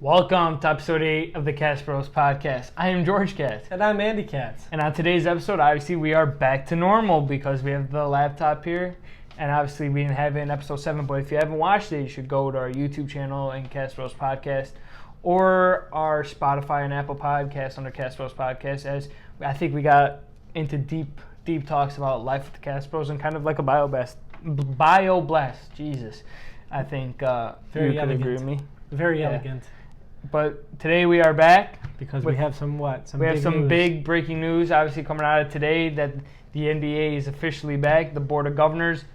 Welcome to episode 8 of the Katzzbros podcast. I am George Katz. And I'm Andy Katz. And on today's episode, obviously, we are back to normal because we have the laptop here. And obviously, we didn't have it in episode 7. But if you haven't watched it, you should go to our YouTube channel and Katzzbros podcast or our Spotify and Apple podcast under Katzzbros podcast. As I think we got into deep talks about life with the Katzzbros and kind of like a bioblast. Jesus. I think Very you could agree with me. Very elegant. But today we are back Because we have some big breaking news, obviously coming out of today that the NBA is officially back. The Board of Governors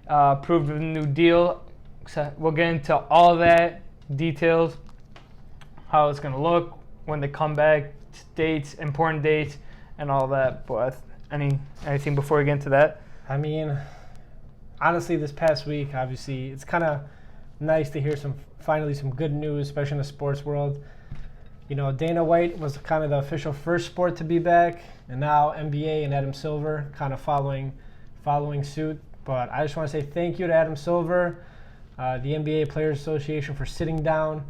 approved a new deal. So we'll get into all of that, details, how it's going to look when they come back, dates, important dates, and all that. But anything before we get into that? I mean, honestly, this past week, obviously, it's kind of nice to hear finally some good news, especially in the sports world. You know, Dana White was kind of the official first sport to be back, and now NBA and Adam Silver kind of following suit. But I just want to say thank you to Adam Silver, the NBA Players Association, for sitting down,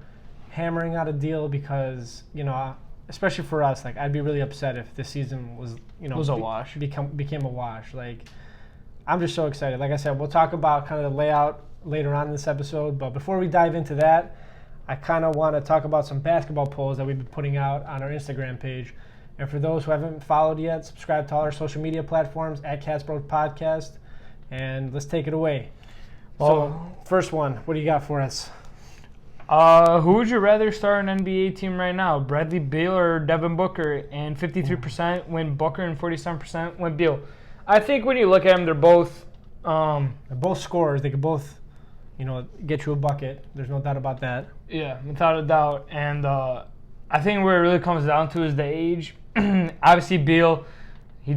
hammering out a deal because, you know, especially for us, like, I'd be really upset if this season was a wash. Became a wash. Like, I'm just so excited. Like I said, we'll talk about kind of the layout later on in this episode, but before we dive into that, I kind of want to talk about some basketball polls that we've been putting out on our Instagram page. And for those who haven't followed yet, subscribe to all our social media platforms at Katzzbros Podcast, and let's take it away. So, first one, what do you got for us? Who would you rather start an NBA team right now, Bradley Beal or Devin Booker? And 53% went Booker and 47% went Beal. I think when you look at them, they're both scorers. They could both, get you a bucket. There's no doubt about that. Yeah, without a doubt. And I think where it really comes down to is the age. Obviously, Beal, he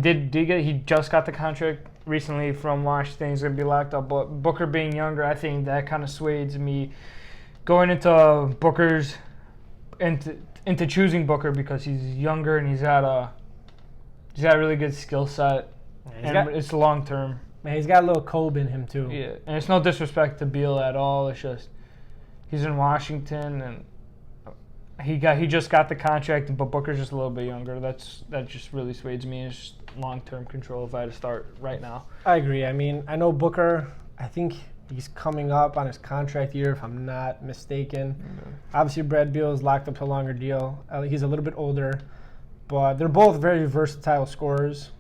just got the contract recently from Washington. He's going to be locked up. But Booker being younger, I think that kind of sways me going into Booker's into choosing Booker because he's younger and he's got a really good skill set. And it's long term. Man, he's got a little Kobe in him too. Yeah, and it's no disrespect to Beal at all. It's just he's in Washington and he just got the contract, but Booker's just a little bit younger. That just really sways me. It's just long term control if I had to start right now. I agree. I mean, I know Booker. I think he's coming up on his contract year, if I'm not mistaken. Mm-hmm. Obviously, Brad Beal is locked up to a longer deal. He's a little bit older, but they're both very versatile scorers.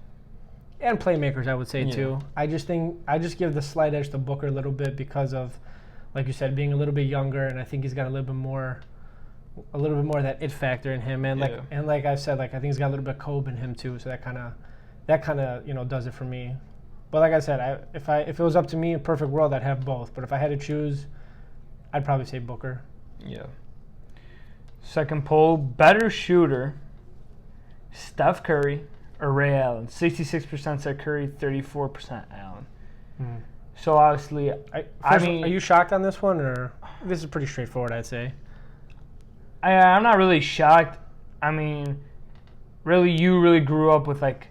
And playmakers, I would say, too. I just give the slight edge to Booker a little bit because of, like you said, being a little bit younger, and I think he's got a little bit more of that it factor in him. And like I said, like I think he's got a little bit of Kobe in him too. So that kind of does it for me. But like I said, if it was up to me, a perfect world, I'd have both. But if I had to choose, I'd probably say Booker. Yeah. Second poll: better shooter, Steph Curry or Ray Allen? 66% said Curry, 34% Allen. So obviously, I mean, are you shocked on this one, or this is pretty straightforward? I'd say. I'm not really shocked. I mean, you really grew up with like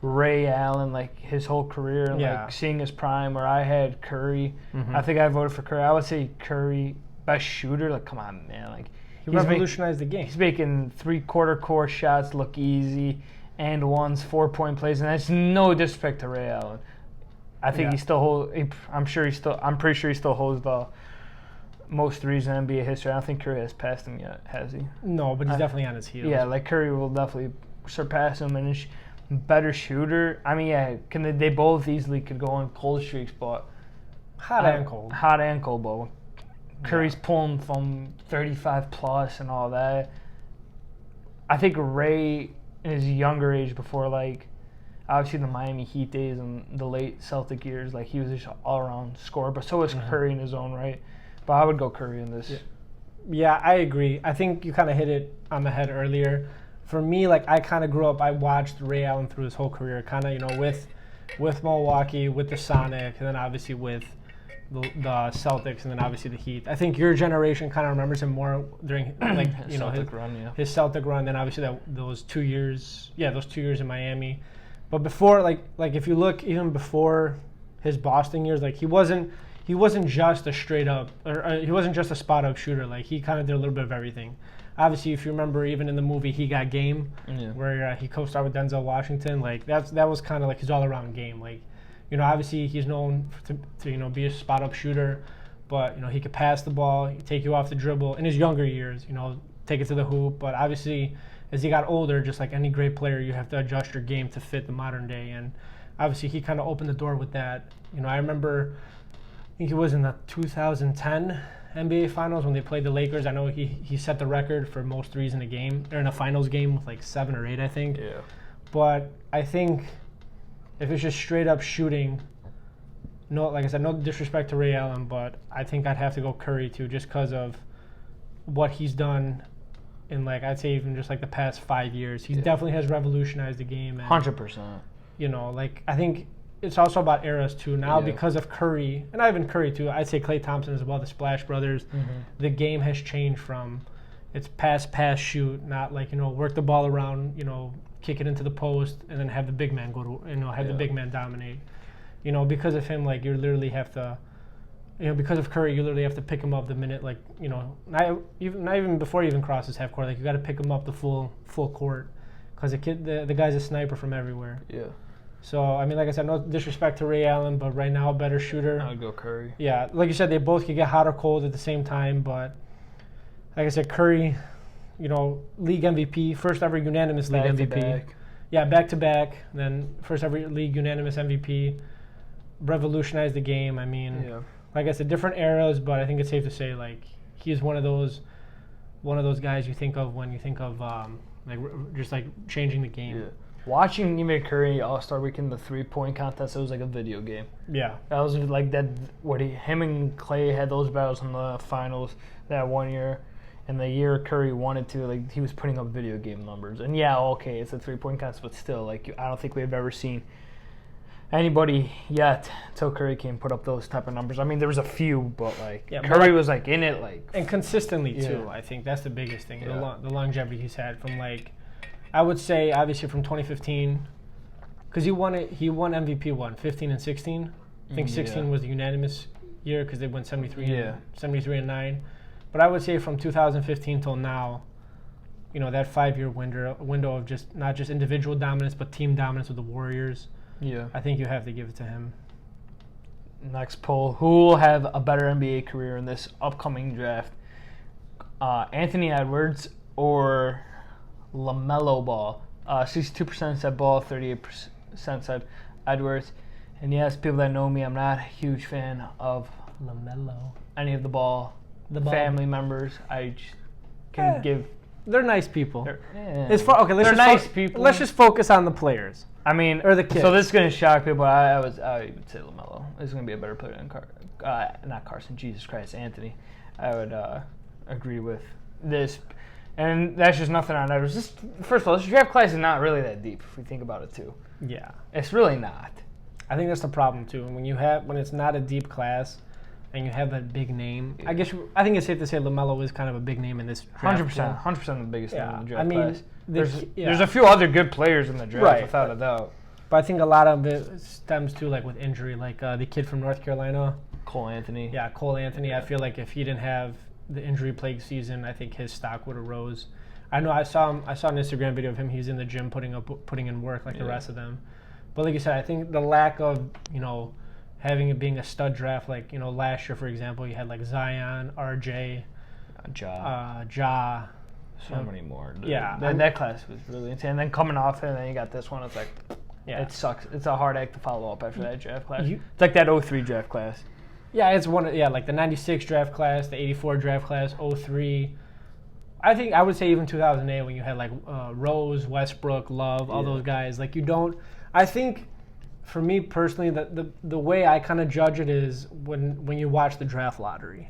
Ray Allen, like his whole career, and like seeing his prime. Where I had Curry, I think I voted for Curry. I would say Curry, best shooter. Like, come on, man, like he revolutionized the game. He's making 3/4 court shots look easy. And one's 4-point plays, and that's no disrespect to Ray Allen. I think he still holds. I'm pretty sure he still holds the most threes in NBA history. I don't think Curry has passed him yet, has he? No, but he's definitely on his heels. Yeah, like Curry will definitely surpass him. And better shooter. I mean, they both easily could go on cold streaks, but hot and cold. But Curry's pulling from 35 plus and all that. I think Ray, in his younger age, before like obviously the Miami Heat days and the late Celtic years, like he was just all around scorer, but so was Curry in his own right. But I would go Curry in this. Yeah, I agree. I think you kind of hit it on the head earlier. For me, like I kind of grew up, I watched Ray Allen through his whole career, kind of, with Milwaukee, with the Sonic, and then obviously with the Celtics, and then obviously the Heat. I think your generation kind of remembers him more during his Celtic run. Then obviously those 2 years in Miami. But before, like if you look even before his Boston years, like he wasn't he wasn't just a straight up, or he wasn't just a spot up shooter. Like he kind of did a little bit of everything. Obviously, if you remember, even in the movie He Got Game, where he co-starred with Denzel Washington, like that was kind of like his all around game. Like, you know, obviously he's known to you know be a spot up shooter, but you know he could pass the ball, take you off the dribble. In his younger years, you know, take it to the hoop. But obviously, as he got older, just like any great player, you have to adjust your game to fit the modern day. And obviously, he kind of opened the door with that. You know, I remember, I think it was in the 2010 NBA Finals when they played the Lakers. I know he set the record for most threes in a game, or in a finals game with like 7 or 8, I think. Yeah. But I think if it's just straight up shooting, no, like I said, no disrespect to Ray Allen, but I think I'd have to go Curry too, just because of what he's done in, like, I'd say even just like the past 5 years. He definitely has revolutionized the game. And, 100%. you know, like I think it's also about eras too. Now because of Curry, and not even Curry too, I'd say Klay Thompson as well, the Splash Brothers, the game has changed from it's pass, shoot, not like, you know, work the ball around, you know, kick it into the post, and then have the big man go to, you know, have the big man dominate. You know, because of him, like, you literally have to, you know, because of Curry, you literally have to pick him up the minute, like, you know, not even before he even crosses half court, like, you got to pick him up the full court, because the guy's a sniper from everywhere. Yeah. So, I mean, like I said, no disrespect to Ray Allen, but right now, better shooter. I would go Curry. Yeah, like you said, they both could get hot or cold at the same time, but like I said, Curry, you know, league MVP, first ever unanimous league MVP. Back. Yeah, back-to-back, then first ever league unanimous MVP, revolutionized the game. I mean, like I said, different eras, but I think it's safe to say, like, he's one of those guys you think of when you think of, just, like, changing the game. Yeah. Watching even Curry All-Star Weekend, the 3-point contest, it was like a video game. Yeah. That was like that, him and Klay had those battles in the finals that one year. And the year Curry wanted to, like, he was putting up video game numbers. And yeah, okay, it's a 3-point contest, but still, like, I don't think we've ever seen anybody yet until Curry came put up those type of numbers. I mean, there was a few, but, like, Curry was, like, in it, like. And consistently, too. I think that's the biggest thing, the longevity he's had from, like, I would say, obviously, from 2015, because he won MVP 15 and 16. I think 16 was the unanimous year because they went 73 and 9. But I would say from 2015 till now, you know, that 5-year window of just not just individual dominance but team dominance with the Warriors. Yeah, I think you have to give it to him. Next poll: who will have a better NBA career in this upcoming draft? Anthony Edwards or LaMelo Ball? 62% said Ball, 38% said Edwards. And yes, people that know me, I'm not a huge fan of LaMelo. Any of the Ball family members. I just can give. They're nice people. Let's people. Let's just focus on the players. I mean, or the kids. So this is gonna shock people. I would say LaMelo is gonna be a better player than not Carson. Jesus Christ, Anthony. I would agree with this, and that's just nothing on Edwards. Just first of all, this draft class is not really that deep if we think about it too. Yeah, it's really not. I think that's the problem too. When it's not a deep class. And you have that big name. I think it's safe to say LaMelo is kind of a big name in this draft. 100% the biggest name in the draft class. There's a few other good players in the draft, without a doubt. But I think a lot of it stems to, like, with injury, like the kid from North Carolina, Cole Anthony. Yeah, Cole Anthony. I feel like if he didn't have the injury-plagued season, I think his stock would have rose. I know I saw an Instagram video of him. He's in the gym putting in work like the rest of them. But like you said, I think the lack of, you know, having it being a stud draft, like, you know, last year, for example, you had, like, Zion, RJ, Ja. So many more. Yeah. That class was really insane. And then coming off it, and then you got this one, it's like, it sucks. It's a hard act to follow up after that draft class. It's like that 03 draft class. Yeah, it's like the 96 draft class, the 84 draft class, 03. I would say even 2008 when you had, like, Rose, Westbrook, Love, all those guys. Like, I think... For me personally, the way I kind of judge it is when you watch the draft lottery.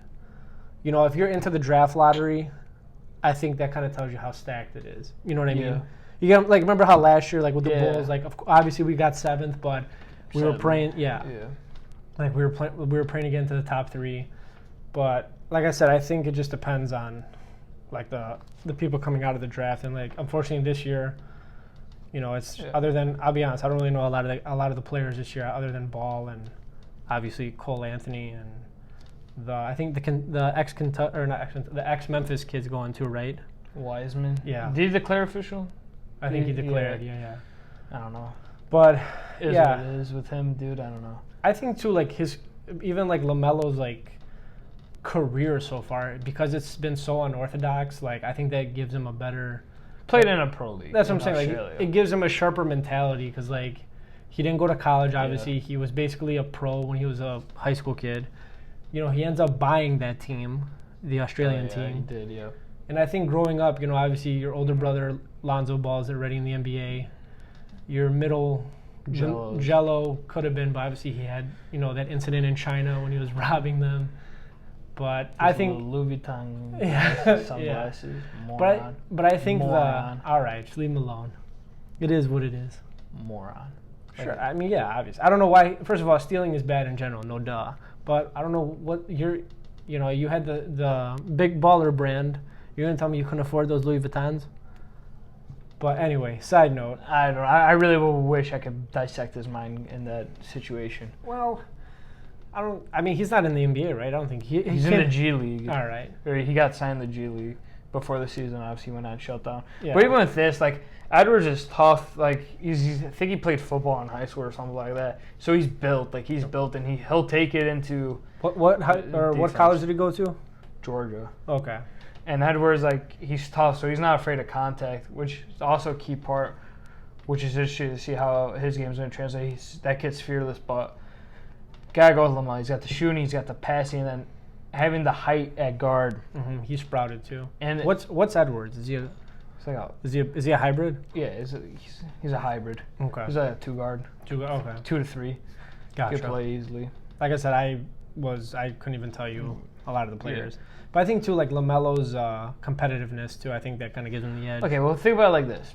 You know, if you're into the draft lottery, I think that kind of tells you how stacked it is. You know what I mean? You get, like, remember how last year, like, with the Bulls, like, obviously we got 7th, but we were praying. Like, we were praying to get into the top 3. But like I said, I think it just depends on, like, the people coming out of the draft, and, like, unfortunately this year. You know, it's other than, I'll be honest, I don't really know a lot of the players this year other than Ball and obviously Cole Anthony and I think the ex Memphis kid's going too, right? Wiseman. Yeah. Did he declare official? I think he declared. Yeah. I don't know. But What it is with him, dude. I don't know. I think too, like even like LaMelo's like career so far, because it's been so unorthodox. Like I think that gives him a better. Played in a pro league. That's what I'm saying. Like it gives him a sharper mentality because like he didn't go to college. Obviously, he was basically a pro when he was a high school kid. He ends up buying that team, the Australian team. He did, yeah. And I think growing up, obviously your older brother Lonzo Ball's already in the NBA. Your middle Jello could have been, but obviously he had that incident in China when he was robbing them. But I think Louis Vuitton sunglasses. Yeah. But I think Moron. all right, just leave him alone. It is what it is. Moron. Sure. I mean, yeah, obviously. I don't know why. First of all, stealing is bad in general, no duh. But I don't know what you had the big baller brand. You're gonna tell me you couldn't afford those Louis Vuittons? But anyway, side note. I don't know. I really wish I could dissect his mind in that situation. Well, I mean, he's not in the NBA, right? I don't think he's in the G League. All right. Or he got signed to the G League before the season. Obviously, went on shutdown. Yeah. But even with this, like Edwards is tough. Like I think he played football in high school or something like that. So he's built. Like he's built, and he'll take it into what college did he go to? Georgia. Okay. And Edwards, like he's tough, so he's not afraid of contact, which is also a key part. Which is interesting to see how his game's going to translate. That kid's fearless, but gotta go with Lamar. He's got the shooting, he's got the passing, and then having the height at guard. Mm-hmm. He sprouted too. And what's Edwards? Is he a hybrid? Yeah, he's a hybrid. Okay. He's a 2 guard. Okay. 2 to 3. Gotcha. Could play easily. Like I said, I couldn't even tell you a lot of the players. Yeah. But I think too, like LaMelo's competitiveness too. I think that kind of gives him the edge. Okay, well think about it like this.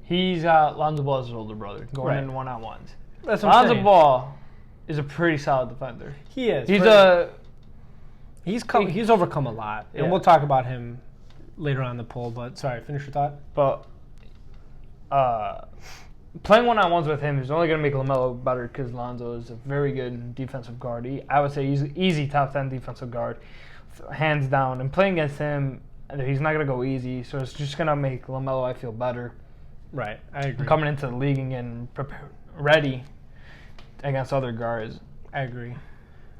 He's Lonzo Ball is his older brother going in 1-on-1s. That's what I'm saying. Lonzo Ball is a pretty solid defender. He is. He's overcome a lot, and we'll talk about him later on in the poll. But sorry, finish your thought. But playing 1-on-1s with him is only going to make LaMelo better because Lonzo is a very good defensive guard. I would say he's an easy top 10 defensive guard, hands down. And playing against him, he's not going to go easy, so it's just going to make LaMelo, I feel, better. Right, I agree. Coming into the league and getting ready against other guards. I agree.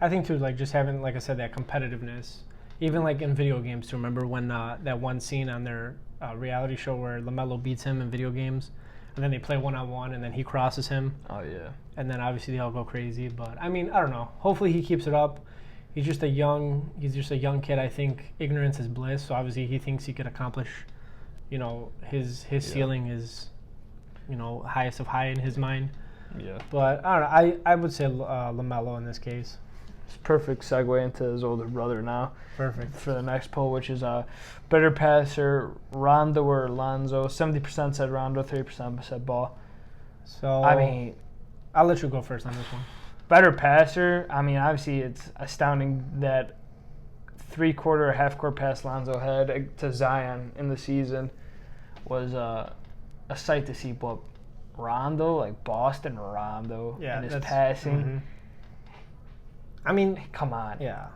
I think too, like just having, like I said, that competitiveness. Even like in video games too. Remember when that one scene on their reality show where LaMelo beats him in video games, and then they play 1-on-1, and then he crosses him. Oh yeah. And then obviously they all go crazy. But I mean, I don't know. Hopefully he keeps it up. He's just a young kid. I think ignorance is bliss. So obviously he thinks he could accomplish. His ceiling is, highest of high in his mind. Yeah. But I don't know. I would say LaMelo in this case. It's perfect segue into his older brother now. Perfect. For the next poll, which is better passer, Rondo or Lonzo. 70% said Rondo, 30% said Ball. So I mean, I'll let you go first on this one. Better passer. I mean, obviously it's astounding that 3/4 or half-court pass Lonzo had to Zion in the season was a sight to see. But Rondo, like Boston Rondo, and his passing. Mm-hmm. I mean, come on. Yeah.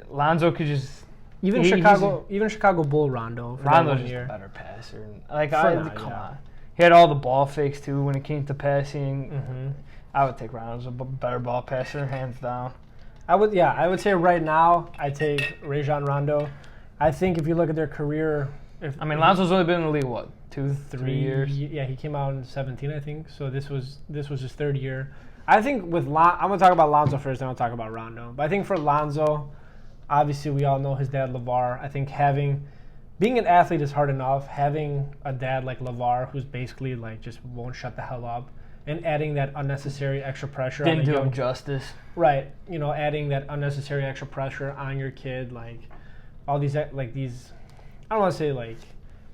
Lonzo could just even Chicago Bull Rondo. Rondo's just a better passer. Come on. He had all the ball fakes too when it came to passing. Mm-hmm. I would take Rondo as a better ball passer, hands down. I would say right now I take Rajon Rondo. I think if you look at their career, Lonzo's only been in the league what, 3 years? Yeah, he came out in 2017, I think. So this was his third year. I think I'm gonna talk about Lonzo first, then I'll talk about Rondo. But I think for Lonzo, obviously we all know his dad LeVar. I think being an athlete is hard enough. Having a dad like LeVar, who's basically like just won't shut the hell up, and adding that unnecessary extra pressure. Didn't do him justice. Right. Adding that unnecessary extra pressure on your kid, like all these, like these, I don't want to say like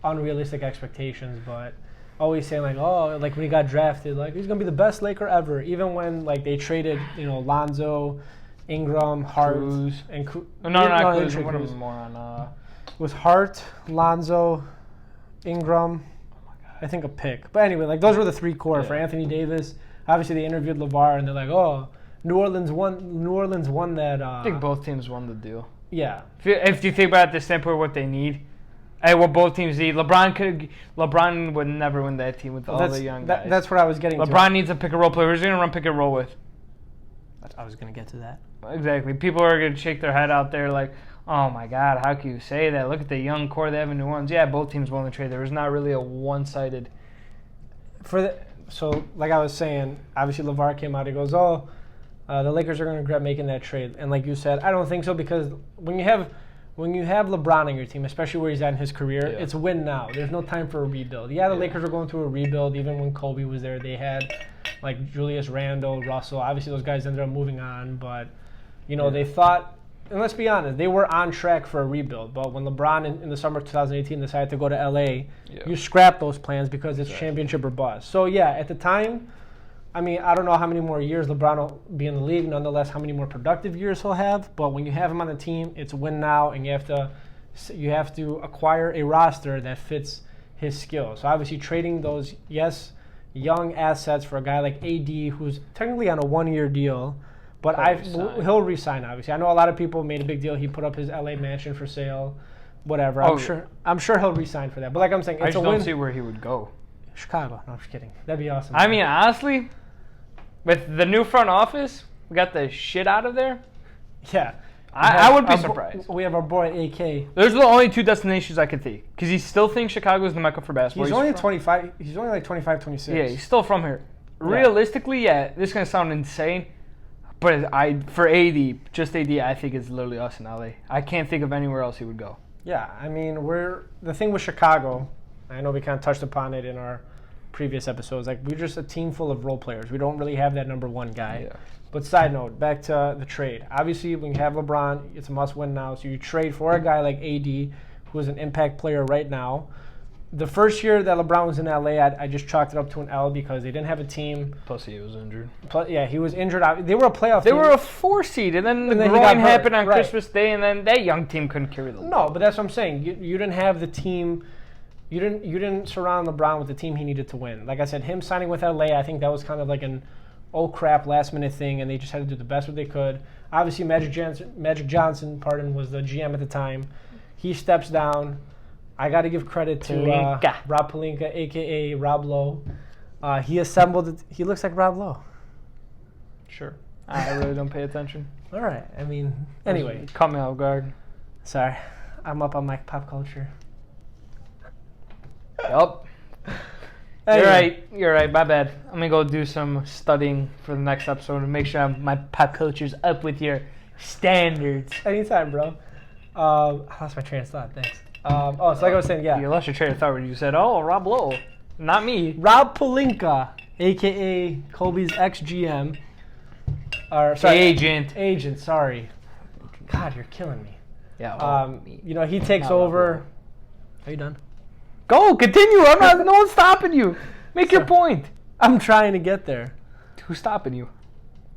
unrealistic expectations, but always saying like, oh, like when he got drafted, like he's gonna be the best Laker ever. Even when like they traded, Lonzo, Ingram, Hart, Cruz. and Cruz. Not Cruz. What was more on? It was Hart, Lonzo, Ingram. I think a pick. But anyway, like those were the 3 core for Anthony Davis. Obviously, they interviewed LeVar, and they're like, oh, New Orleans won that. I think both teams won the deal. Yeah. If you think about it, the standpoint of what they need, and what both teams need, LeBron would never win that team with all the young guys. That's what I was getting to. LeBron needs a pick and roll player. Who's he going to run pick and roll with? I was going to get to that. Exactly. People are going to shake their head out there like, oh my God, how can you say that? Look at the young core they have in New Orleans. Yeah, both teams won the trade. There was not really a one-sided. So, like I was saying, obviously LeVar came out. He goes, the Lakers are going to regret making that trade. And like you said, I don't think so because when you have LeBron on your team, especially where he's at in his career, it's win now. There's no time for a rebuild. Yeah, the Lakers were going through a rebuild. Even when Kobe was there, they had like Julius Randle, Russell. Obviously, those guys ended up moving on. But, they thought, and let's be honest, they were on track for a rebuild. But when LeBron in the summer of 2018 decided to go to L.A., you scrap those plans because it's championship or bust. So, yeah, at the time, I mean, I don't know how many more years LeBron will be in the league. Nonetheless, how many more productive years he'll have. But when you have him on the team, it's win now, and you have to acquire a roster that fits his skills. So obviously, trading those young assets for a guy like AD, who's technically on a 1-year deal, but he'll resign. Obviously, I know a lot of people made a big deal. He put up his LA mansion for sale, whatever. I'm sure he'll resign for that. But like I'm saying, I just don't see where he would go. Chicago. No, I'm just kidding. That'd be awesome. I mean, honestly, with the new front office, we got the shit out of there. Yeah. I wouldn't be surprised. We have our boy AK. Those are the only two destinations I could think. Because he still thinks Chicago is the mecca for basketball. He's only 25. He's only like 25, 26. Yeah, he's still from here. Realistically, this is going to sound insane. But for AD, just AD, I think it's literally us in LA. I can't think of anywhere else he would go. Yeah, I mean, the thing with Chicago, I know we kind of touched upon it in our previous episodes. Like, we're just a team full of role players. We don't really have that number one guy. Yeah. But side note, back to the trade. Obviously, when you have LeBron, it's a must-win now. So you trade for a guy like AD, who is an impact player right now. The first year that LeBron was in LA, I just chalked it up to an L because they didn't have a team. Plus, he was injured. He was injured. They were a playoff team. They were a 4 seed, and then the groin happened on Christmas Day, and then that young team couldn't carry the load. No, but that's what I'm saying. You didn't have the team. You didn't surround LeBron with the team he needed to win. Like I said, him signing with LA, I think that was kind of like an oh crap last minute thing, and they just had to do the best what they could. Obviously, Magic Johnson, was the GM at the time. He steps down. I got to give credit to Rob Pelinka, a.k.a. Rob Lowe. He assembled it. He looks like Rob Lowe. Sure. I really don't pay attention. All right. I mean, anyway. Caught me off guard. Sorry. I'm up on my pop culture. Yup. Anyway. You're right. My bad. I'm going to go do some studying for the next episode and make sure my pop culture's up with your standards. Anytime, bro. I lost my train of thought. Thanks. So like I was saying, You lost your train of thought when you said, Rob Lowe. Not me. Rob Pelinka, a.k.a. Kobe's ex-GM. Agent, sorry. God, you're killing me. Yeah. He takes over. Are you done? Go, continue. No one's stopping you. Make your point. I'm trying to get there. Who's stopping you?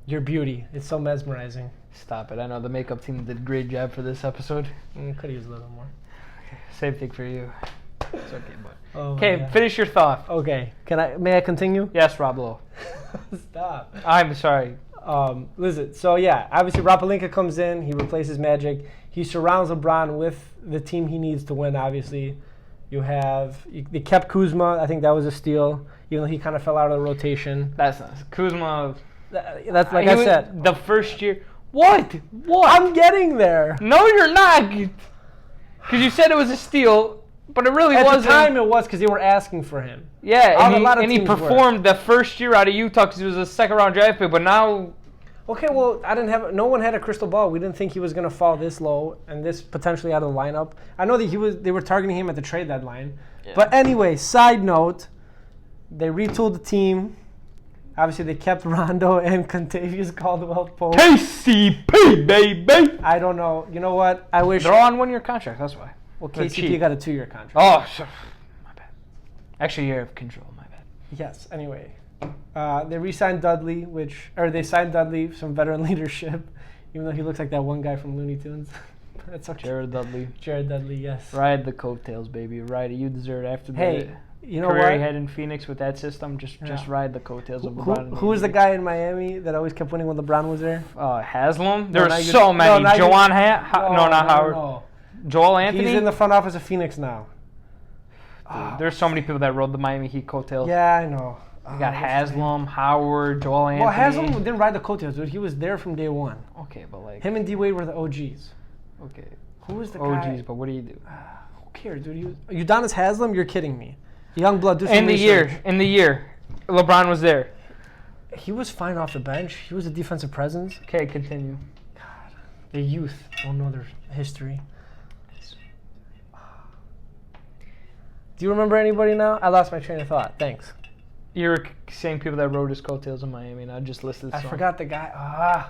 Your beauty. It's so mesmerizing. Stop it. I know the makeup team did a great job for this episode. Could use a little more. Same thing for you. It's okay, but okay, finish your thought. Okay, may I continue? Yes, Rob Lowe. Stop. I'm sorry. Listen. So obviously Rob Pelinka comes in. He replaces Magic. He surrounds LeBron with the team he needs to win. Obviously, they kept Kuzma. I think that was a steal, even though he kind of fell out of the rotation. That's nice. Kuzma. That's like I said. The first year. What? I'm getting there. No, you're not. Because you said it was a steal, but it really wasn't. At the time, it was because they were asking for him. Yeah, and he performed the first year out of Utah because he was a second-round draft pick, but now... Okay, well, no one had a crystal ball. We didn't think he was going to fall this low and this potentially out of the lineup. I know that they were targeting him at the trade deadline. Yeah. But anyway, side note, they retooled the team. Obviously, they kept Rondo and Contavious Caldwell-Pope. KCP, baby! I don't know. You know what? I wish... They're all on 1-year contracts, that's why. Well, KCP got a 2-year contract. Oh, my bad. Actually, you're of control, my bad. Yes, anyway. They re-signed Dudley, they signed Dudley, some veteran leadership, even though he looks like that one guy from Looney Tunes. That's okay. Jared Dudley, yes. Ride the coattails, baby. Ride it. You deserve it after Hey, You know career what? he had in Phoenix with that system, just ride the coattails of LeBron. Who was the guy in Miami that always kept winning when LeBron was there? Haslam? No, There not were even- so many. no, not even- Joanne not Howard. No. Joel Anthony? He's in the front office of Phoenix now. Dude, there's so many people that rode the Miami Heat coattails. Yeah, I know. You got Haslam, Howard, Joel Anthony. Well, Haslam didn't ride the coattails, dude. He was there from day one. Okay, but like... Him and D-Wade were the OGs. Okay. Who was the OGs, guy? but what do you do? Who cares, dude? Udonis Haslam? You're kidding me. Young blood. Do some In the research. year, LeBron was there. He was fine off the bench. He was a defensive presence. Okay, continue. God, the youth don't know their history. Do you remember anybody now? I lost my train of thought. Thanks. You're saying people that rode his coattails in Miami, and I just listed I some. forgot the guy.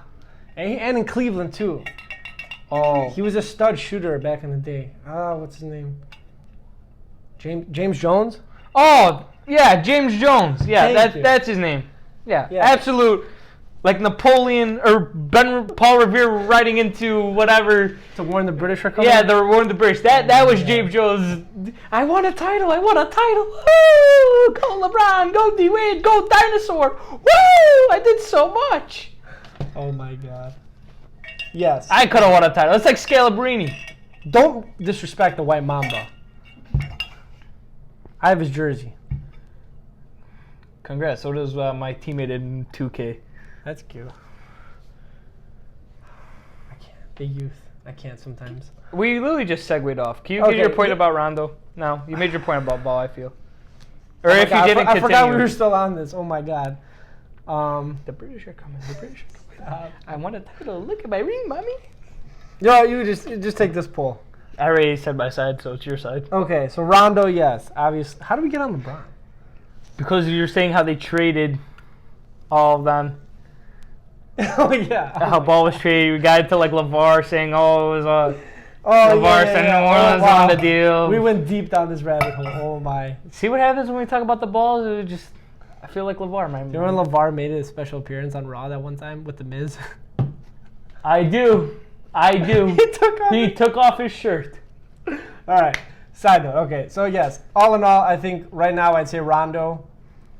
And in Cleveland, too. Oh. He was a stud shooter back in the day. What's his name? James Jones? Oh, yeah, James Jones. Yeah, Thank you. that's his name. Yeah, Yeah. absolute. Like Napoleon or Paul Revere riding into whatever. To warn the British are coming? Yeah, they were one of the British. That was Yeah. James Jones. I want a title. Woo! Go LeBron. Go D-Wade. Go Dinosaur. Woo! I did so much. Oh, my God. Yes. I could have won a title. It's like Scalabrini. Don't disrespect the White Mamba. I have his jersey. Congrats. So does my teammate in 2K. That's cute. I can't. The youth. I can't sometimes. We literally just segued off. Can you get your point about Rondo? No, you made your point about Ball, I feel. Or if you didn't, I forgot we continue. were still on this. Oh my God. The British are coming. The British are coming. I want a title. Look at my ring, mommy. Yo, you just take this poll. I already said my side, so it's your side. Okay, so Rondo, yes, obviously. How do we get on LeBron? Because you're saying how they traded all of them. Oh yeah. How Ball was traded. We got into like LeVar saying, oh, it was LeVar yeah, sent yeah. New Orleans wow. on the deal. We went deep down this rabbit hole. Oh my. See what happens when we talk about the Balls? It was just, I feel like LeVar. You remember when LeVar made a special appearance on Raw that one time with The Miz? I do. He took off his shirt. All right. Side note. Okay. So yes, all in all, I think right now I'd say Rondo,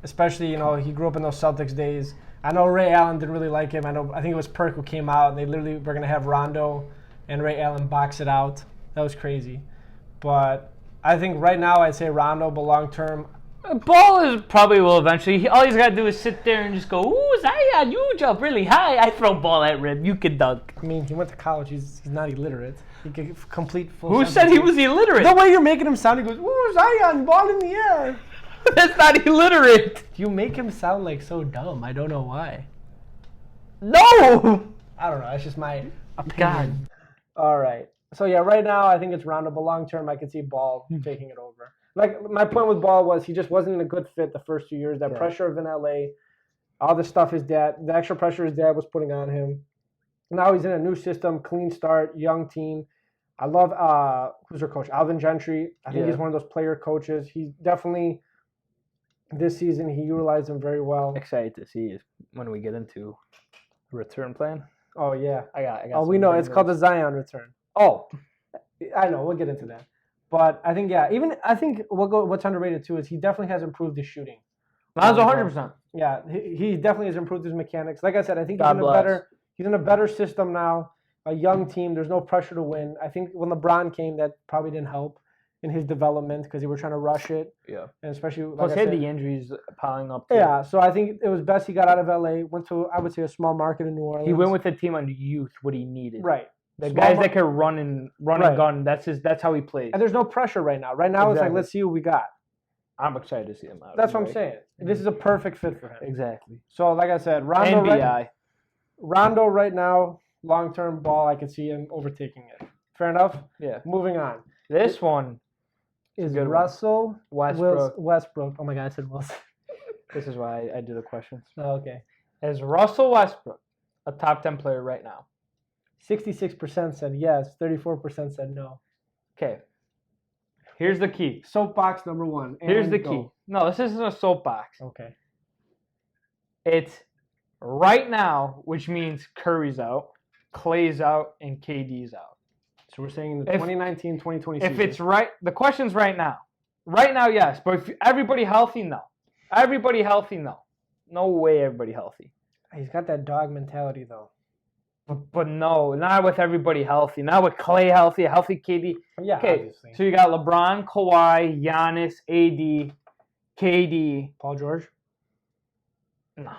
especially he grew up in those Celtics days. I know Ray Allen didn't really like him. I think it was Perk who came out and they literally were gonna have Rondo and Ray Allen box it out. That was crazy. But I think right now I'd say Rondo, but long term, Ball is probably will eventually. All he's got to do is sit there and just go, ooh, Zion, you jump really high. I throw ball at rim. You can dunk. I mean, he went to college. He's not illiterate. He could complete full. Who said he was illiterate? The way you're making him sound, he goes, ooh, Zion, ball in the air. That's not illiterate. You make him sound like so dumb. I don't know why. No. I don't know. That's just my opinion. God. All right. So, yeah, right now I think it's Rondo, but long term I could see Ball taking it over. Like, my point with Ball was he just wasn't in a good fit the first 2 years. That pressure of in L.A., all the stuff the extra pressure his dad was putting on him. Now he's in a new system, clean start, young team. I love, who's their coach? Alvin Gentry. I think he's one of those player coaches. He definitely, this season, he utilized him very well. Excited to see when we get into return plan. Oh, yeah. I got. Oh, we know. It's called the Zion return. Oh, I know. We'll get into that. But I think, I think what's underrated, too, is he definitely has improved his shooting. Mine's 100%. Yeah, he definitely has improved his mechanics. Like I said, I think God bless. he's in a better system now, a young team. There's no pressure to win. I think when LeBron came, that probably didn't help in his development because they were trying to rush it. Yeah. And especially, like Plus, I he had said, the injuries piling up. Too. yeah, so I think it was best he got out of L.A., went to, I would say, a small market in New Orleans. He went with the team on youth, what he needed. Right. The Small guys that could run and gun. That's how he plays. And there's no pressure right now. Right now, It's like, Exactly. let's see what we got. I'm excited to see him out. That's what I'm saying. This is a perfect fit for him. Exactly. So, like I said, Rondo NBI. Rondo right now, long-term Ball, I could see him overtaking it. Fair enough? Yeah. Moving on. This one Is good one. Russell Westbrook. Westbrook. Oh my God, I said Wilson. This is why I do the questions. Oh, okay. Is Russell Westbrook a top 10 player right now? 66% said yes. 34% said no. Okay. Here's the key. Soapbox number one. Here's and the go. key. No, this isn't a soapbox. Okay. It's right now, which means Curry's out, Clay's out, and KD's out. So we're saying in the If- 2019-2020 season. If it's right, the question's right now. Right now, yes. But if everybody healthy, no. Everybody healthy, no. No way everybody healthy. He's got that dog mentality, though. But no, not with everybody healthy. Not with Clay healthy, a healthy KD. Yeah, Okay, obviously. so you got LeBron, Kawhi, Giannis, AD, KD. Paul George? No.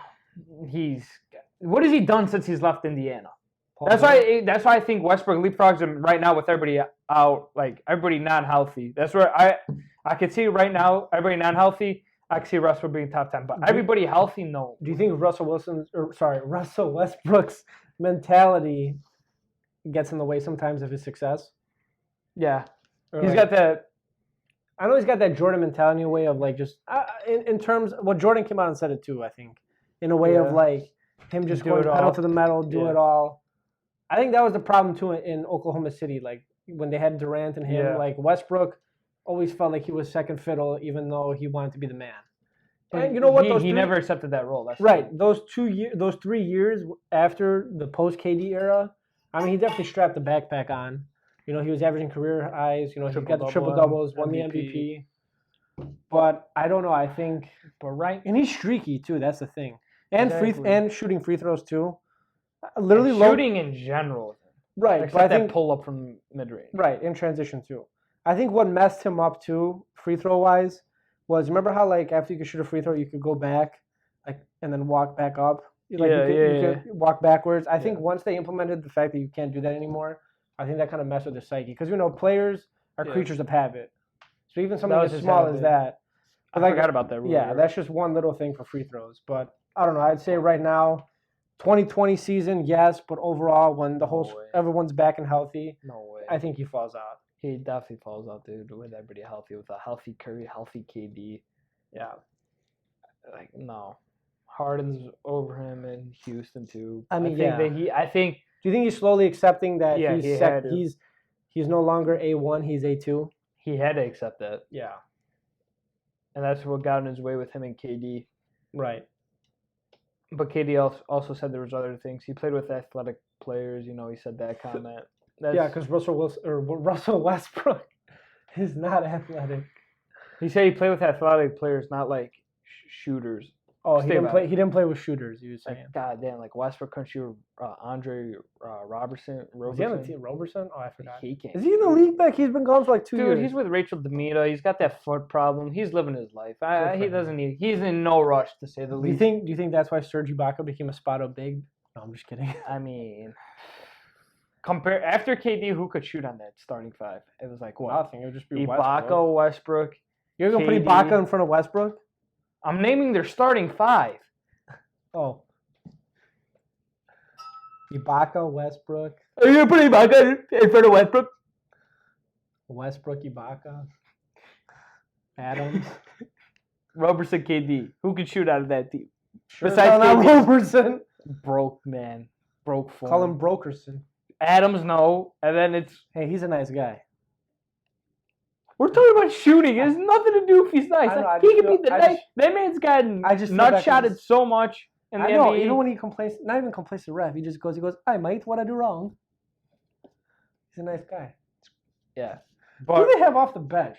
What has he done since he's left Indiana? Paul That's George? why I think Westbrook leapfrogs him right now with everybody out, like everybody not healthy. That's where I could see right now everybody not healthy. I could see Russell being top 10, but everybody healthy, no. Do you think Russell Westbrook's mentality gets in the way sometimes of his success? Yeah, Or he's like- got that. I know he's got that Jordan mentality in a way of like just in terms. Well, Jordan came out and said it too. I think in a way of like him just Do going it pedal all. to the metal, do Yeah. it all. I think that was the problem too in Oklahoma City. Like when they had Durant and him, Yeah. like Westbrook always felt like he was second fiddle, even though he wanted to be the man. And you know what? He never accepted that role. That's Right. Those 3 years after the post KD era, I mean, he definitely strapped the backpack on. You know, he was averaging career highs. You know, he got the triple doubles, won the MVP. But I don't know. I think, and he's streaky too. That's the thing. And Exactly. shooting free throws too. Literally shooting in general. Right. Except But I that think pull up from mid range. right in transition too. I think what messed him up too, free throw wise, was remember how like after you could shoot a free throw, you could go back, like and then walk back up. Like you could walk backwards. I think once they implemented the fact that you can't do that anymore, I think that kind of messed with their psyche because players are creatures of habit. So even something as small as that. I forgot about that rule. Yeah, that's just one little thing for free throws. But I don't know. I'd say right now, 2020 season, yes, but overall, when everyone's back and healthy, no way. I think he falls out. He definitely falls out, dude. With everybody healthy, with a healthy Curry, healthy KD. Yeah. Like no, Harden's over him in Houston too. I mean, I think. Do you think he's slowly accepting that Yeah, he's no longer A1, he's A2? He had to accept that. Yeah. And that's what got in his way with him and KD. Right. But KD also said there was other things. He played with athletic players. You know, he said that comment. Yeah, because Russell Westbrook is not athletic. He said he played with athletic players, not like shooters. Oh, he didn't play with shooters. He was saying. Like, God damn, like Westbrook couldn't shoot Andre Robertson. Is he on the team? Roberson? Oh, I forgot. He can't. Is he in the league back? He's been gone for like 2 years. Dude, he's with Rachel Demita. He's got that foot problem. He's living his life. He doesn't need. He's in no rush to say the least. Do you think that's why Serge Ibaka became a spot up big? No, I'm just kidding. I mean, after KD, who could shoot on that starting five? It was like what? Nothing. It would just be Ibaka, Westbrook. You're gonna put Ibaka in front of Westbrook? I'm naming their starting five. Oh. Ibaka, Westbrook. Are you gonna put Ibaka in front of Westbrook? Westbrook, Ibaka. Adams. Roberson, KD. Who can shoot out of that team? Sure, besides KD. Roberson. Broke, man. Broke form. Call him Brokerson. Adams, no. And then it's... Hey, he's a nice guy. We're talking about shooting. It has nothing to do if he's nice. He can be the nice. That man's gotten nut-shotted so much. In the I know. NBA. Even when he complains, not even complains to ref, he goes, "Hi, mate, what I do wrong?" He's a nice guy. Yeah. Who do they have off the bench?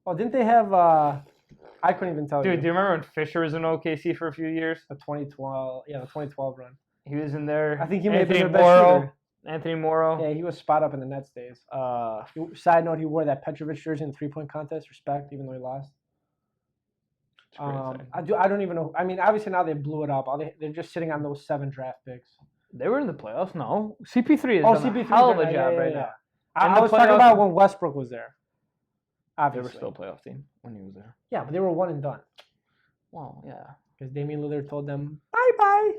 Oh, didn't they have? I couldn't even tell you. Dude, do you remember when Fisher was in OKC for a few years? The 2012, the 2012 run. He was in there. I think he may have been their best shooter. Anthony Morrow. Yeah, he was spot up in the Nets days. Side note, he wore that Petrovic jersey in the 3-point contest. Respect, even though he lost. I don't even know. I mean, obviously now they blew it up. They're just sitting on those 7 draft picks. They were in the playoffs. No, CP3 is done a hell of a job right now. I was talking about when Westbrook was there. Obviously. They were still a playoff team when he was there. Yeah, but they were one and done. Well, yeah. Because Damian Lillard told them, bye-bye.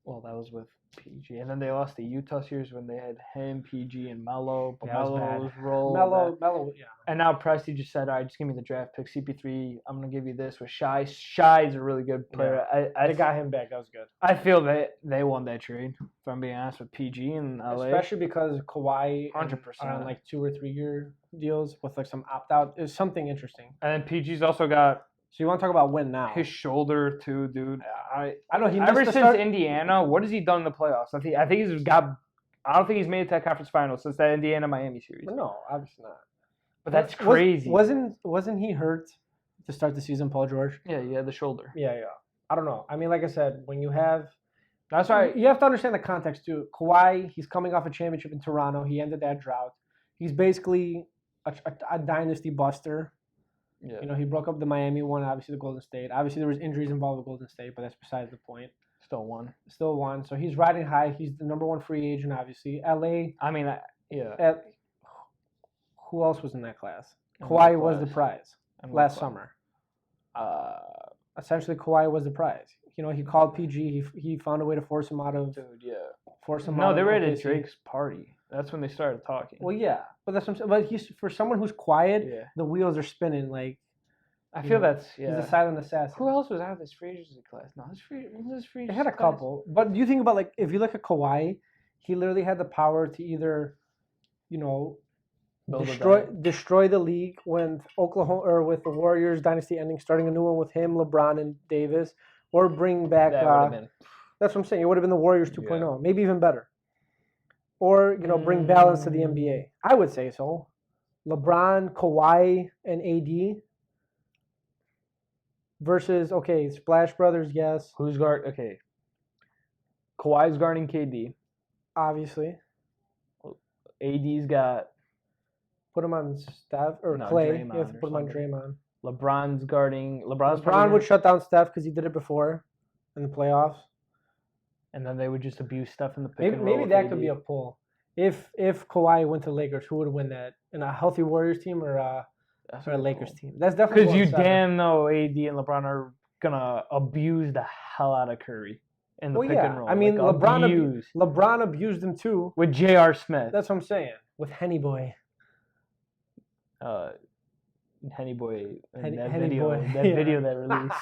Well, that was with PG. And then they lost the Utah series when they had him, PG, and Melo. But Yeah, Melo was rolled. Melo, yeah. And now Presti just said, all right, just give me the draft pick. CP3, I'm going to give you this with Shai. Shai's a really good player. Yeah. They got him back. That was good. I feel that they won that trade, if I'm being honest, with PG and LA. Especially because Kawhi 100% are on like 2 or 3 year deals with like some opt-out. It's something interesting. And then PG's also got So you want to talk about win now? his shoulder, too, dude. I know he ever since Indiana, what has he done in the playoffs? I think he's got. I don't think he's made it to that conference final since that Indiana Miami series. No, obviously not. But that's crazy. Wasn't he hurt to start the season, Paul George. Yeah, you had the shoulder. Yeah. I don't know. I mean, like I said, when you have That's why you have to understand the context too. Kawhi, he's coming off a championship in Toronto. He ended that drought. He's basically a dynasty buster. Yeah. You know, he broke up the Miami one, obviously the Golden State. Obviously, there was injuries involved with Golden State, but that's besides the point. Still won. So he's riding high. He's the number one free agent, obviously. LA. I mean, yeah. Who else was in that class? Kawhi was the prize last summer. Essentially, Kawhi was the prize. You know, he called PG. He found a way to force him out of. Dude, yeah. Force him. No, out they of were at OKC. Drake's party. That's when they started talking. Well, yeah, but that's what I'm saying. But he's for someone who's quiet. Yeah. The wheels are spinning. Like I feel that's he's a silent assassin. Who else was out of this free agency class? No, this free They had a couple, but you think about like if you look at Kawhi, he literally had the power to either, you know, destroy the league when Oklahoma or with the Warriors dynasty ending, starting a new one with him, LeBron, and Davis, or bring back. That's what I'm saying. It would have been the Warriors 2.0, maybe even better. Or bring balance to the NBA. I would say so. LeBron, Kawhi, and AD. Versus Splash Brothers, yes. Who's guard? Okay. Kawhi's guarding KD. Obviously. AD's got. Put him on Steph or Clay. You have to put him on Draymond. LeBron's guarding. LeBron would shut down Steph because he did it before in the playoffs. And then they would just abuse Steph in the pick and roll. Maybe that could be a pull. If Kawhi went to the Lakers, who would win that? In a healthy Warriors team or a Lakers team? That's definitely because you damn know AD and LeBron are gonna abuse the hell out of Curry in the pick and roll. I mean, LeBron abused him too with J.R. Smith. That's what I'm saying. With Henny Boy. Henny Boy. That Henny video. Boy. That video they released.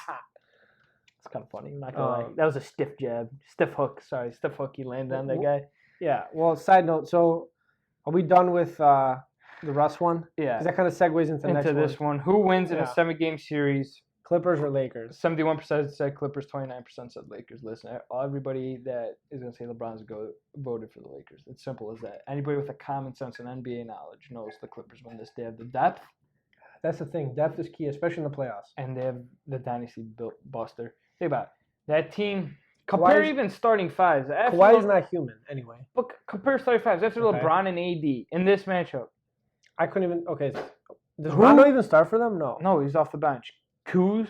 It's kind of funny. I'm not gonna lie. That was a stiff jab, stiff hook. Sorry, stiff hook. He landed on that guy. Yeah. Well, side note. So, are we done with the Russ one? Yeah. Because that kind of segues into this one. Who wins in a 7-game series? Clippers or Lakers? 71% said Clippers. 29% said Lakers. Listen, everybody that is gonna say LeBron's voted for the Lakers. It's simple as that. Anybody with a common sense and NBA knowledge knows the Clippers win this. They have the depth. That's the thing. Depth is key, especially in the playoffs. And they have the dynasty buster. Think about it. That team. Compare even starting fives. Kawhi is not human anyway. But compare starting fives after LeBron and AD in this matchup. I couldn't even. Okay. Does Rondo even start for them? No. No, he's off the bench. Kuz.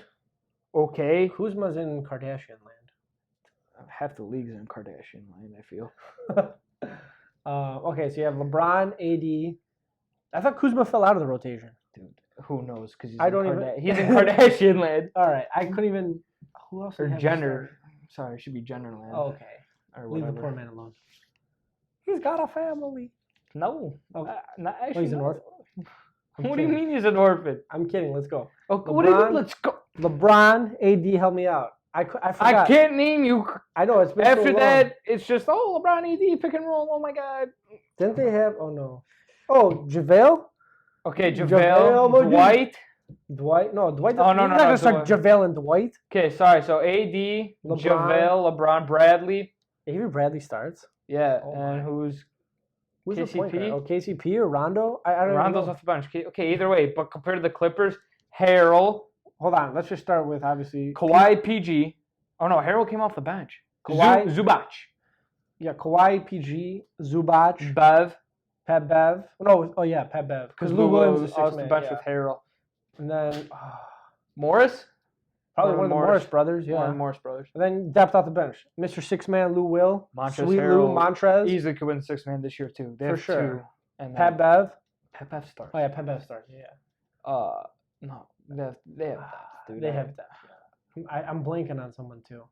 Okay. Kuzma's in Kardashian land. Half the league's in Kardashian land, I feel. Okay, so you have LeBron, AD. I thought Kuzma fell out of the rotation. Dude, who knows? Because he's in Kardashian land. All right, I couldn't even. Who else? Or Jenner. Sorry, it should be Jenner land. Okay. Or leave the poor man alone. He's got a family. No. Not actually. He's an orphan. What do you mean he's an orphan? I'm kidding. Let's go. Okay, what do you mean? Let's go. LeBron, AD, help me out. I forgot. I can't name you. I know, it's been after so long. that, it's just, LeBron, AD, pick and roll. Oh, my God. Didn't they have, no. Oh, JaVale? Okay, JaVale, Dwight. No, Dwight. No. You're not going to start JaVale and Dwight. Okay, sorry. So, AD, JaVale, LeBron, Bradley. Avery Bradley starts? Yeah, who's KCP? Oh, KCP or Rondo? I don't know. Rondo's off the bench. Okay, either way. But compared to the Clippers, Harrell. Hold on. Let's just start with, obviously. Kawhi, PG. Oh, no. Harrell came off the bench. Kawhi. Zubac. Yeah, Kawhi, PG, Zubac. Bev. Pat Bev. No, Pat Bev. Because Lou Williams is off the bench with Harrell. And then Morris? Probably one of the Morris brothers, yeah. One of the Morris brothers. And then depth off the bench. Mr. Six-Man, Lou Will. Montrezl Sweet Harrell, Lou, Montrez. Easily could win six-man this year, too. They For have sure. Two. And Pat Bev. Pat Bev starts. Oh, yeah, Pat Bev starts, yeah. No. They have depth, dude. They have depth, yeah. I'm blanking on someone, too.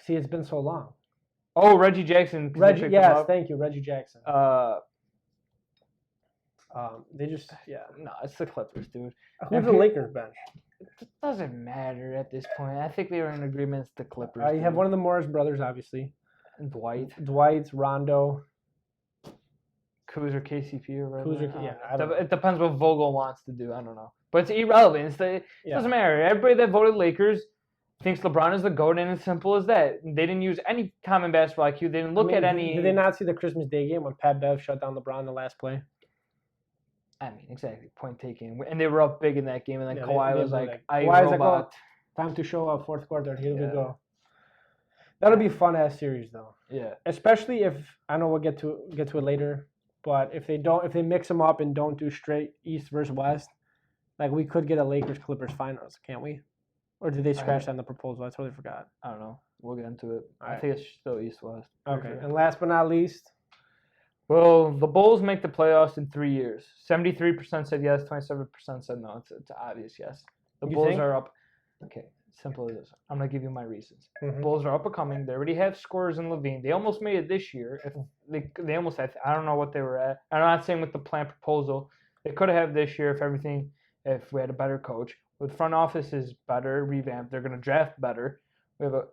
See, it's been so long. Oh, Reggie Jackson. Yes, thank you, Reggie Jackson. They just, No, it's the Clippers, dude. Who's the Lakers bench? It doesn't matter at this point. I think they were in agreement. It's the Clippers. You have one of the Morris brothers, obviously. And Dwight. Rondo. Kuz or KCP or whatever. It depends what Vogel wants to do. I don't know. But it's irrelevant. It doesn't matter. Everybody that voted Lakers thinks LeBron is the GOAT, and it's simple as that. They didn't use any common basketball IQ. They didn't look at any... Did they not see the Christmas Day game when Pat Bev shut down LeBron in the last play? I mean, exactly. Point taken. And they were up big in that game, and then Yeah, Kawhi they was blew like, it. "I Kawhi's like, robot." time to show up, fourth quarter. Here we Yeah. go. That'll be a fun ass series though. Yeah. Especially if I know we'll get to it later, but if they mix them up and don't do straight East versus West, like we could get a Lakers Clippers finals, can't we? Or did they scratch that in the proposal? I totally forgot. I don't know. We'll get into it. All I right. think it's still East West. Okay. Sure. And last but not least, Well, the Bulls make the playoffs in 3 years. 73% said yes, 27% said no. It's obvious yes. The You Bulls think? are up. Okay, simple as this. I'm gonna give you my reasons. Mhm. Bulls are up and coming. They already have scorers in Levine. They almost made it this year. If they almost had. I don't know what they were at. I'm not saying with the plan proposal. They could have this year if we had a better coach. With front office is better, revamped. They're gonna draft better. We have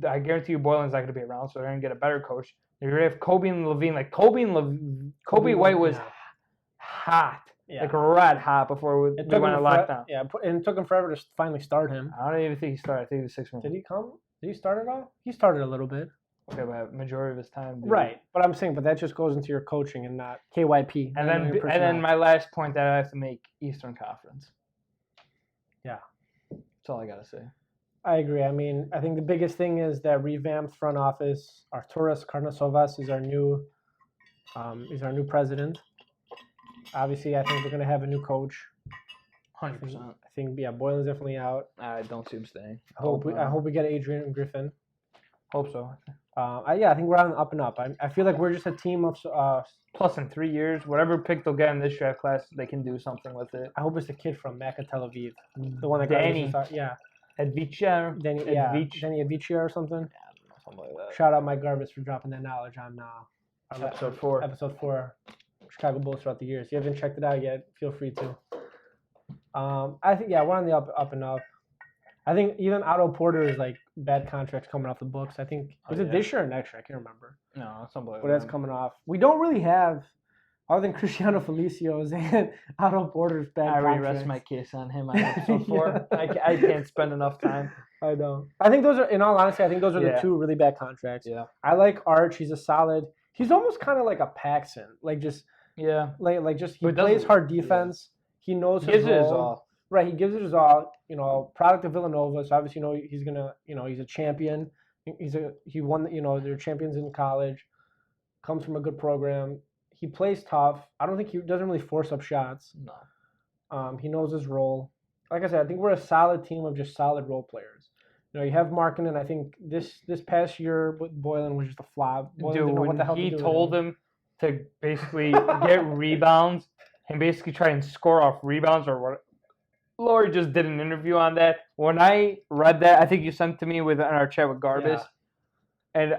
I guarantee you Boylan's not gonna be around, so they're gonna get a better coach. They're gonna have Kobe and Levine. Like Kobe White was hot. Yeah. Like red hot before we went on lockdown. Yeah, and it took him forever to finally start him. I don't even think he started. I think he was 6 months. Did he come? Did he start it all? He started a little bit. Okay, but majority of his time. Right, but I'm saying, but that just goes into your coaching and not KYP. And then my last point that I have to make: Eastern Conference. Yeah, that's all I gotta say. I agree. I mean, I think the biggest thing is that revamped front office. Arturas Carnasovas is our new president. Obviously, I think we're gonna have a new coach. 100%. I think Boylan's definitely out. I don't see him staying. I hope we get Adrian Griffin. Hope so. I think we're on the up and up. I feel like we're just a team of. Plus, in 3 years, whatever pick they'll get in this draft class, they can do something with it. I hope it's the kid from Macca Tel Aviv, the one that Danny. Yeah. Advicia. Danny Advicia or something. Yeah, something like that. Shout out Mike Garbus for dropping that knowledge on episode 4. Episode 4, Chicago Bulls throughout the years. If you haven't checked it out yet, feel free to. I think we're on the up and up. I think even Otto Porter is like bad contracts coming off the books. I think this year or next year? I can't remember. No, something like that. But that's coming off. We don't really have, other than Cristiano Felicios and Otto Porter's bad contracts. I rest my case on him on episode 4. I can't spend enough time. I know. I think those are, in all honesty, the 2 really bad contracts. Yeah. I like Arch. He's a solid. He's almost kind of like a Paxson. Like just. Yeah. Like just he plays hard defense. Yeah. He knows his role. His all. Right, he gives it his all. Product of Villanova, so obviously he's gonna. He's a champion. He won. They're champions in college. Comes from a good program. He plays tough. I don't think he doesn't really force up shots. No. He knows his role. Like I said, I think we're a solid team of just solid role players. You have Markkanen. I think this past year with Boylan was just a flop. Boylan didn't know what the hell to do. He told him to basically get rebounds and basically try and score off rebounds or what. Lori just did an interview on that. When I read that, I think you sent to me in our chat with Garbus, and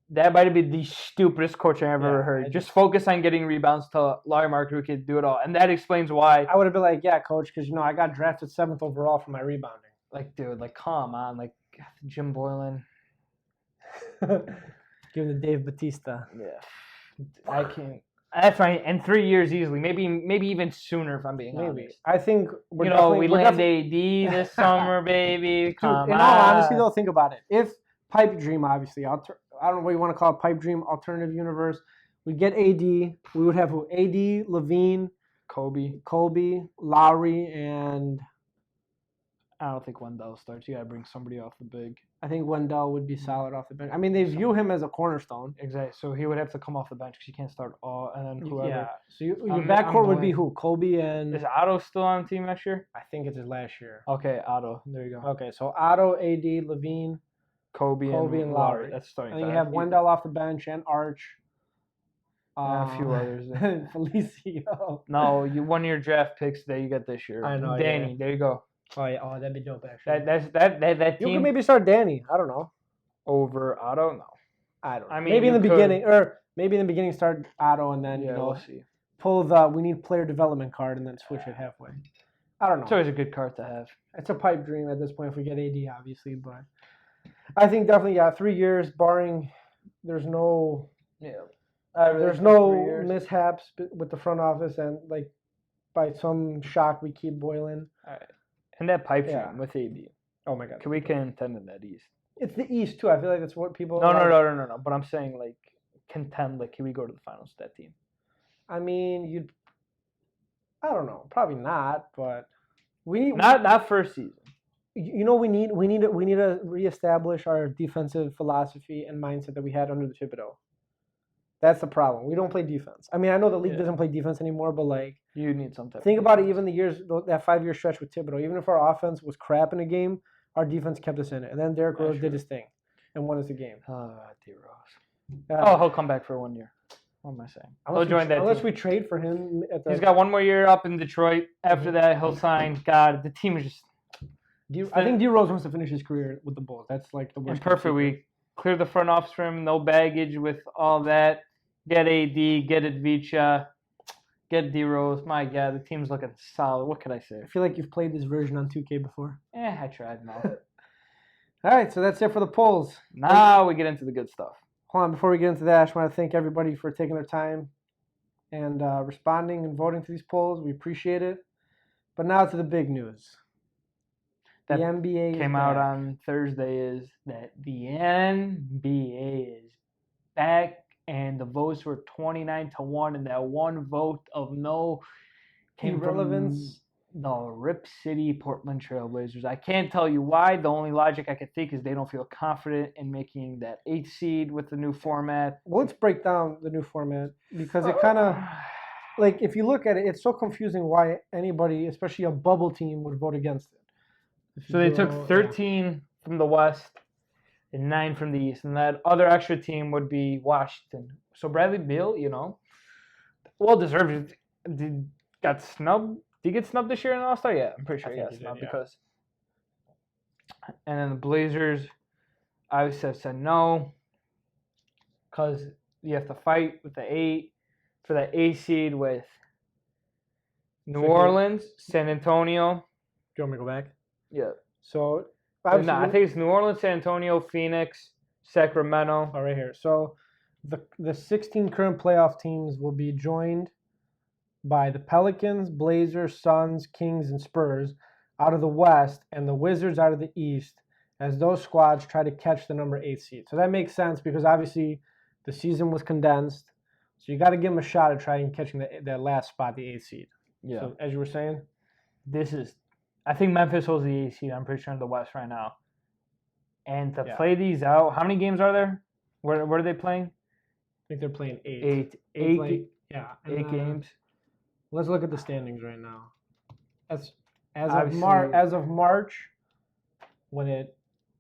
that might have been the stupidest coach I've ever heard. Just focus on getting rebounds to Larry Markkinen who can do it all, and that explains why. I would have been like, yeah, coach, because I got drafted 7th overall for my rebounding. Like, dude, come on, like Jim Boylan. Give him the Dave Bautista. Yeah, I can't. That's right, and 3 years easily, maybe even sooner if I'm being honest. I think we land AD this summer, baby. Come on. In all honesty, though, think about it. If pipe dream, obviously, I don't know what you want to call it, pipe dream, alternative universe. We get AD. We would have AD, Levine, Kobe, Lowry, and I don't think Wendell starts. You got to bring somebody off the big. I think Wendell would be solid off the bench. I mean, they view him as a cornerstone. Exactly. So he would have to come off the bench because you can't start all and then whoever. Yeah. So your backcourt would be who? Kobe and. Is Otto still on the team next year? I think it's his last year. Okay, Otto. There you go. Okay, so Otto, AD, Levine, Kobe and Lowry. That's starting. And you have Wendell off the bench and Arch. A few others. Felicio. No, one of your draft picks that you got this year. I know. Danny. Yeah. There you go. Oh yeah. Oh, that'd be dope actually. That team. You could maybe start Danny. I don't know. Over Otto? No. I don't know. I mean, maybe in the beginning, start Otto and then we'll see. Pull the we need player development card and then switch it halfway. I don't know. It's always a good card to have. It's a pipe dream at this point if we get AD, obviously, but I think definitely 3 years, barring there's no there's no mishaps with the front office and like by some shock we keep Boylan. All right. And that pipe dream with AD. Oh my God. Can we contend in that East? It's the East too. I feel like that's what people. No. But I'm saying like contend. Like, can we go to the finals with that team? I mean, I don't know. Probably not, but we need Not first season. we need to reestablish our defensive philosophy and mindset that we had under the Thibodeau. That's the problem. We don't play defense. I mean, I know the league doesn't play defense anymore, but like you need some type. Think about it. Even the years that 5-year stretch with Thibodeau, even if our offense was crap in a game, our defense kept us in it. And then Derrick Rose did his thing and won us the game. D-Rose. He'll come back for 1 year. What am I saying? He'll join that unless team. we trade for him. He's got 1 more year up in Detroit. After that, he'll sign. God, the team is just. I think D Rose wants to finish his career with the Bulls. That's like the worst. Perfect week. Clear the front office for him. No baggage with all that. Get AD. Get Advicha. Get D Rose. My God, the team's looking solid. What could I say? I feel like you've played this version on 2K before. I tried. No. All right, so that's it for the polls. Now we get into the good stuff. Hold on, before we get into that, I just want to thank everybody for taking their time and responding and voting to these polls. We appreciate it. But now to the big news. The NBA came out on Thursday is that the NBA is back, and the votes were 29-1, and that one vote of no came irrelevance. From the Rip City Portland Trailblazers. I can't tell you why. The only logic I could think is they don't feel confident in making that 8th seed with the new format. Well, let's break down the new format because it kind of, like, if you look at it, it's so confusing why anybody, especially a bubble team, would vote against it. So they took 13 from the West and 9 from the East, and that other extra team would be Washington. So Bradley Beal, well deserved. Got snubbed. Did he get snubbed this year in All-Star? Yeah, I'm pretty sure he got snubbed because. And then the Blazers, I said no, because you have to fight with the 8 for that A seed with New Orleans, San Antonio. Do you want me to go back? Yeah. So I think it's New Orleans, San Antonio, Phoenix, Sacramento. Oh, right here. So the 16 current playoff teams will be joined by the Pelicans, Blazers, Suns, Kings, and Spurs out of the West, and the Wizards out of the East, as those squads try to catch the number 8 seed. So that makes sense because obviously the season was condensed. So you got to give them a shot at trying catching that last spot, the 8 seed. Yeah. So as you were saying, I think Memphis holds the 8 seed. I'm pretty sure in the West right now. And to play these out, how many games are there? Where are they playing? I think they're playing 8. 8 games. Let's look at the standings right now. As of March, when it,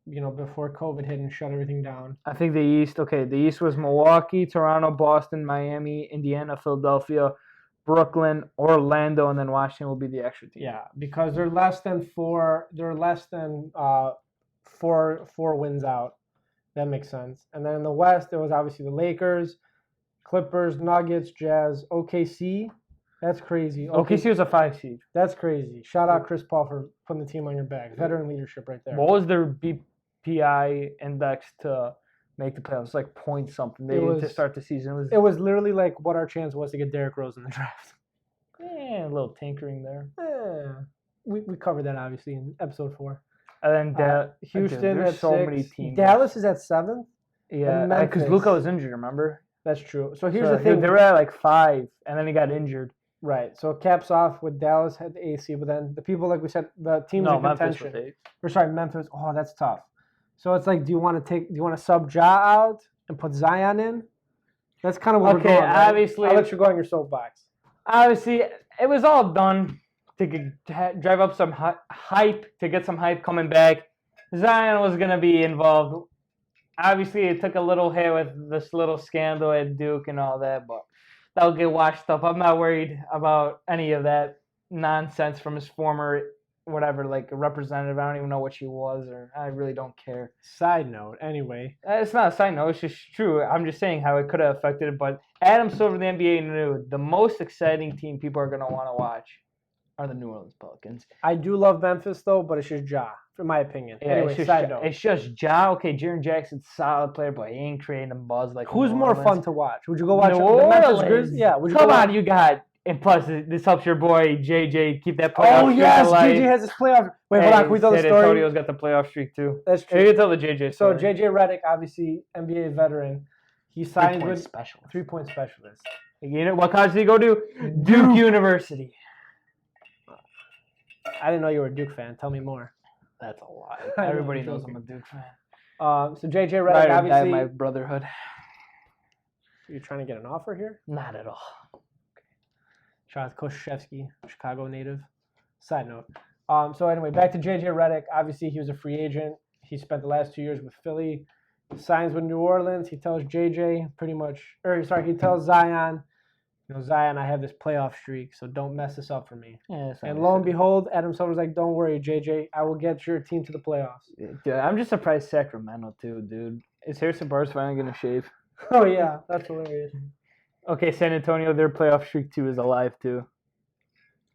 before COVID hit and shut everything down. I think the East. Okay, the East was Milwaukee, Toronto, Boston, Miami, Indiana, Philadelphia, Brooklyn, Orlando, and then Washington will be the extra team. Yeah, because they're less than 4. They're less than 4 wins out. That makes sense. And then in the West, there was obviously the Lakers, Clippers, Nuggets, Jazz, OKC. That's crazy. OKC was a 5 seed. That's crazy. Shout out Chris Paul for putting the team on your back. Veteran leadership right there. What was their BPI index to make the playoffs? Like point something. They to start the season. It was literally like what our chance was to get Derrick Rose in the draft. A little tinkering there. We covered that obviously in episode 4. And then Houston there's at so 6. many teams. Dallas is at 7th. Yeah, because Luka was injured. Remember? That's true. So here's the thing. They were at like 5, and then he got injured. Right. So it caps off with Dallas had the AC, but then the people, like we said, the teams in contention. Memphis. Oh, that's tough. So it's like, do you want to sub Ja out and put Zion in? That's kind of what we're going. Okay, obviously. I'll let you go on your soapbox. Obviously, it was all done to drive up some hype, to get some hype coming back. Zion was going to be involved. Obviously, it took a little hit with this little scandal at Duke and all that, but that'll get washed up. I'm not worried about any of that nonsense from his former, whatever, like a representative. I don't even know what she was, or I really don't care. Side note, anyway. It's not a side note. It's just true. I'm just saying how it could have affected it. But Adam Silver, the NBA knew the most exciting team people are going to want to watch are the New Orleans Pelicans. I do love Memphis, though, but it's just Ja, in my opinion. Yeah, anyway, side note. It's just Ja. Okay, Jaren Jackson's a solid player, but he ain't creating a buzz like Who's more fun to watch? Would you go watch the Memphis Grizzlies? Yeah. Come on, you got. And plus, this helps your boy JJ keep that playoff streak alive. Oh, yes, JJ has his playoff. Wait, hold on. Can we tell the story? Antonio's got the playoff streak, too. That's true. You can tell the JJ story. So, JJ Redick, obviously, NBA veteran. He signed with 3-point specialist. You know what college did he go to? Duke University. I didn't know you were a Duke fan. Tell me more. That's a lie. I know, Everybody I'm knows I'm joking. a Duke fan. So JJ Redick, Ride or die obviously, my brotherhood. you're trying to get an offer here? Not at all. Shout out to Coach Krzyzewski, Chicago native. Side note. So anyway, back to JJ Redick. Obviously, he was a free agent. He spent the last 2 years with Philly. Signs with New Orleans. He tells JJ he tells Zion, Zion, I have this playoff streak, so don't mess this up for me. Yeah, And lo and behold, Adam Silver's like, don't worry, JJ, I will get your team to the playoffs. Dude, I'm just surprised Sacramento too, dude. Is Harrison Barnes finally gonna shave? Oh yeah, that's hilarious. Okay, San Antonio, their playoff streak too is alive too.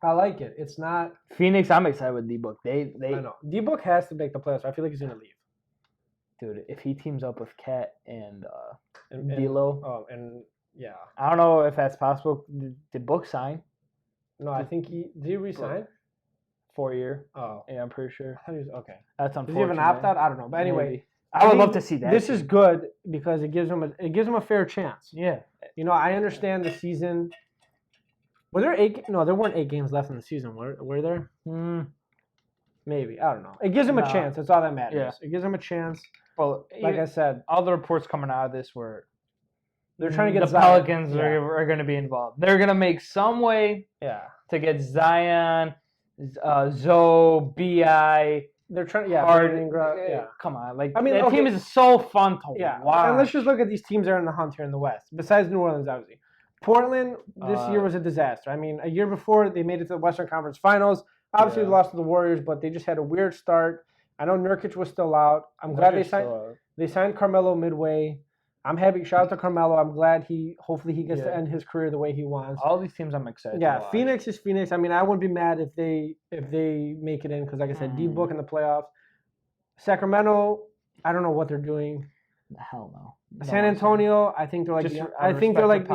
I like it. It's not. Phoenix, I'm excited with D-Book. They I know. D-Book has to make the playoffs. I feel like he's gonna leave. Dude, if he teams up with Cat and And D'Lo, yeah. I don't know if that's possible. Did Book sign No, I think did he resign? 4-year? Oh, Yeah, I'm pretty sure. I thought he was okay. That's Does unfortunate. he have an opt out? I don't know. But anyway, Maybe. I would think love to see that. This is good because it gives him a fair chance. Yeah. I understand the season. Were there 8? No, there weren't 8 games left in the season. Were there? Maybe. I don't know. It gives him a chance. That's all that matters. Yeah. It gives him a chance. Well, Like I said, all the reports coming out of this were they're trying to get the Zion. Pelicans are going to be involved. They're going to make some way Yeah. to get Zion, Zoe, Bi. They're trying. Come on, like I mean, that okay. team is so fun to Yeah. watch. And let's just look at these teams that are in the hunt here in the West. Besides New Orleans, obviously, Portland this year was a disaster. I mean, a year before they made it to the Western Conference Finals. Obviously, they lost to the Warriors, but they just had a weird start. I know Nurkic was still out. I'm glad they signed Carmelo midway. I'm happy. Shout out to Carmelo. I'm glad hopefully he gets to end his career the way he wants. All these teams I'm excited. Yeah, to watch. Phoenix is Phoenix. I mean, I wouldn't be mad if they make it in because, like I said, D-Book in the playoffs. Sacramento, I don't know what they're doing. Hell no. San Antonio, I think they're like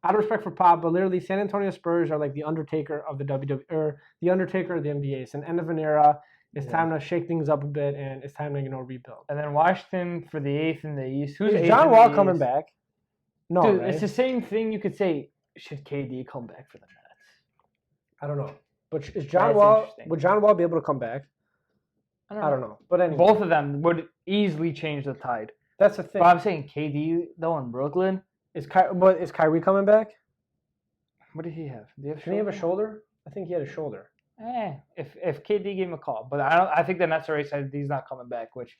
out of respect for Pop, but literally San Antonio Spurs are like the Undertaker of the WWE, or the Undertaker of the NBA. It's an end of an era. It's time to shake things up a bit, and it's time to rebuild. And then Washington for the 8th in the East. Who's Is eighth John in the Wall East? coming back? No, Dude, right? it's the same thing. You could say, should KD come back for the Nets? I don't know, but is That's John Wall? interesting. Would John Wall be able to come back? I don't know, but anyway, Both of them would easily change the tide. that's the thing. But I'm saying KD though in Brooklyn. Is Kyrie coming back? What did he have? Did he have a shoulder? I think he had a shoulder. If KD gave him a call, but I think the Nets already said he's not coming back, which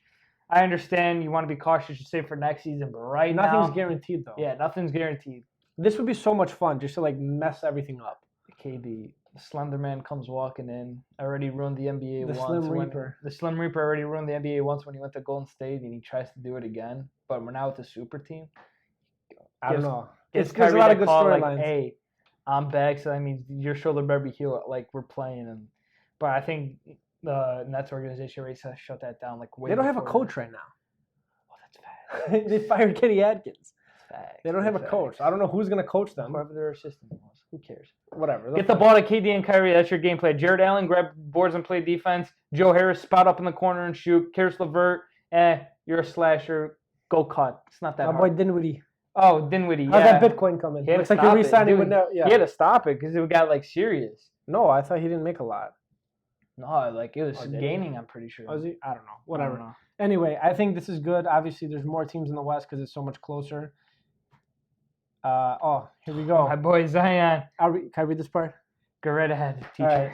I understand. You want to be cautious, you say for next season, but right now Nothing's guaranteed though. Yeah, nothing's guaranteed. This would be so much fun just to mess everything up. KD, the Slender Man comes walking in. Already ruined the NBA The once. Slim Reaper. The Slim Reaper already ruined the NBA once when he went to Golden State, and he tries to do it again. But we're now with the super team. I don't know. There's a lot of good storylines. storylines. Hey, I'm back, so that means your shoulder better be healed. Like we're playing, but I think the Nets organization already shut that down. They don't have a coach right now. Oh, that's bad. They fired Kenny Atkins. Facts. They don't have a coach. I don't know who's going to coach them. Whoever their assistant was. Who cares? Whatever. Get the ball to KD and Kyrie. That's your game play. Jared Allen, grab boards and play defense. Joe Harris, spot up in the corner and shoot. Karis LeVert, you're a slasher. Go cut. It's not that My hard. boy Dinwiddie. Oh, Dinwiddie. How's Yeah. that Bitcoin coming? He had Looks to like you're stop it, re-signing dude. with now. Yeah. He had to stop it because it got serious. No, I thought he didn't make a lot. No, it was did he? gaining, I'm pretty sure. Was he? I don't know. Whatever. I don't know. Anyway, I think this is good. Obviously, there's more teams in the West because it's so much closer. Here we go. My boy Zion. Can I read this part? Go right ahead, teacher. All right.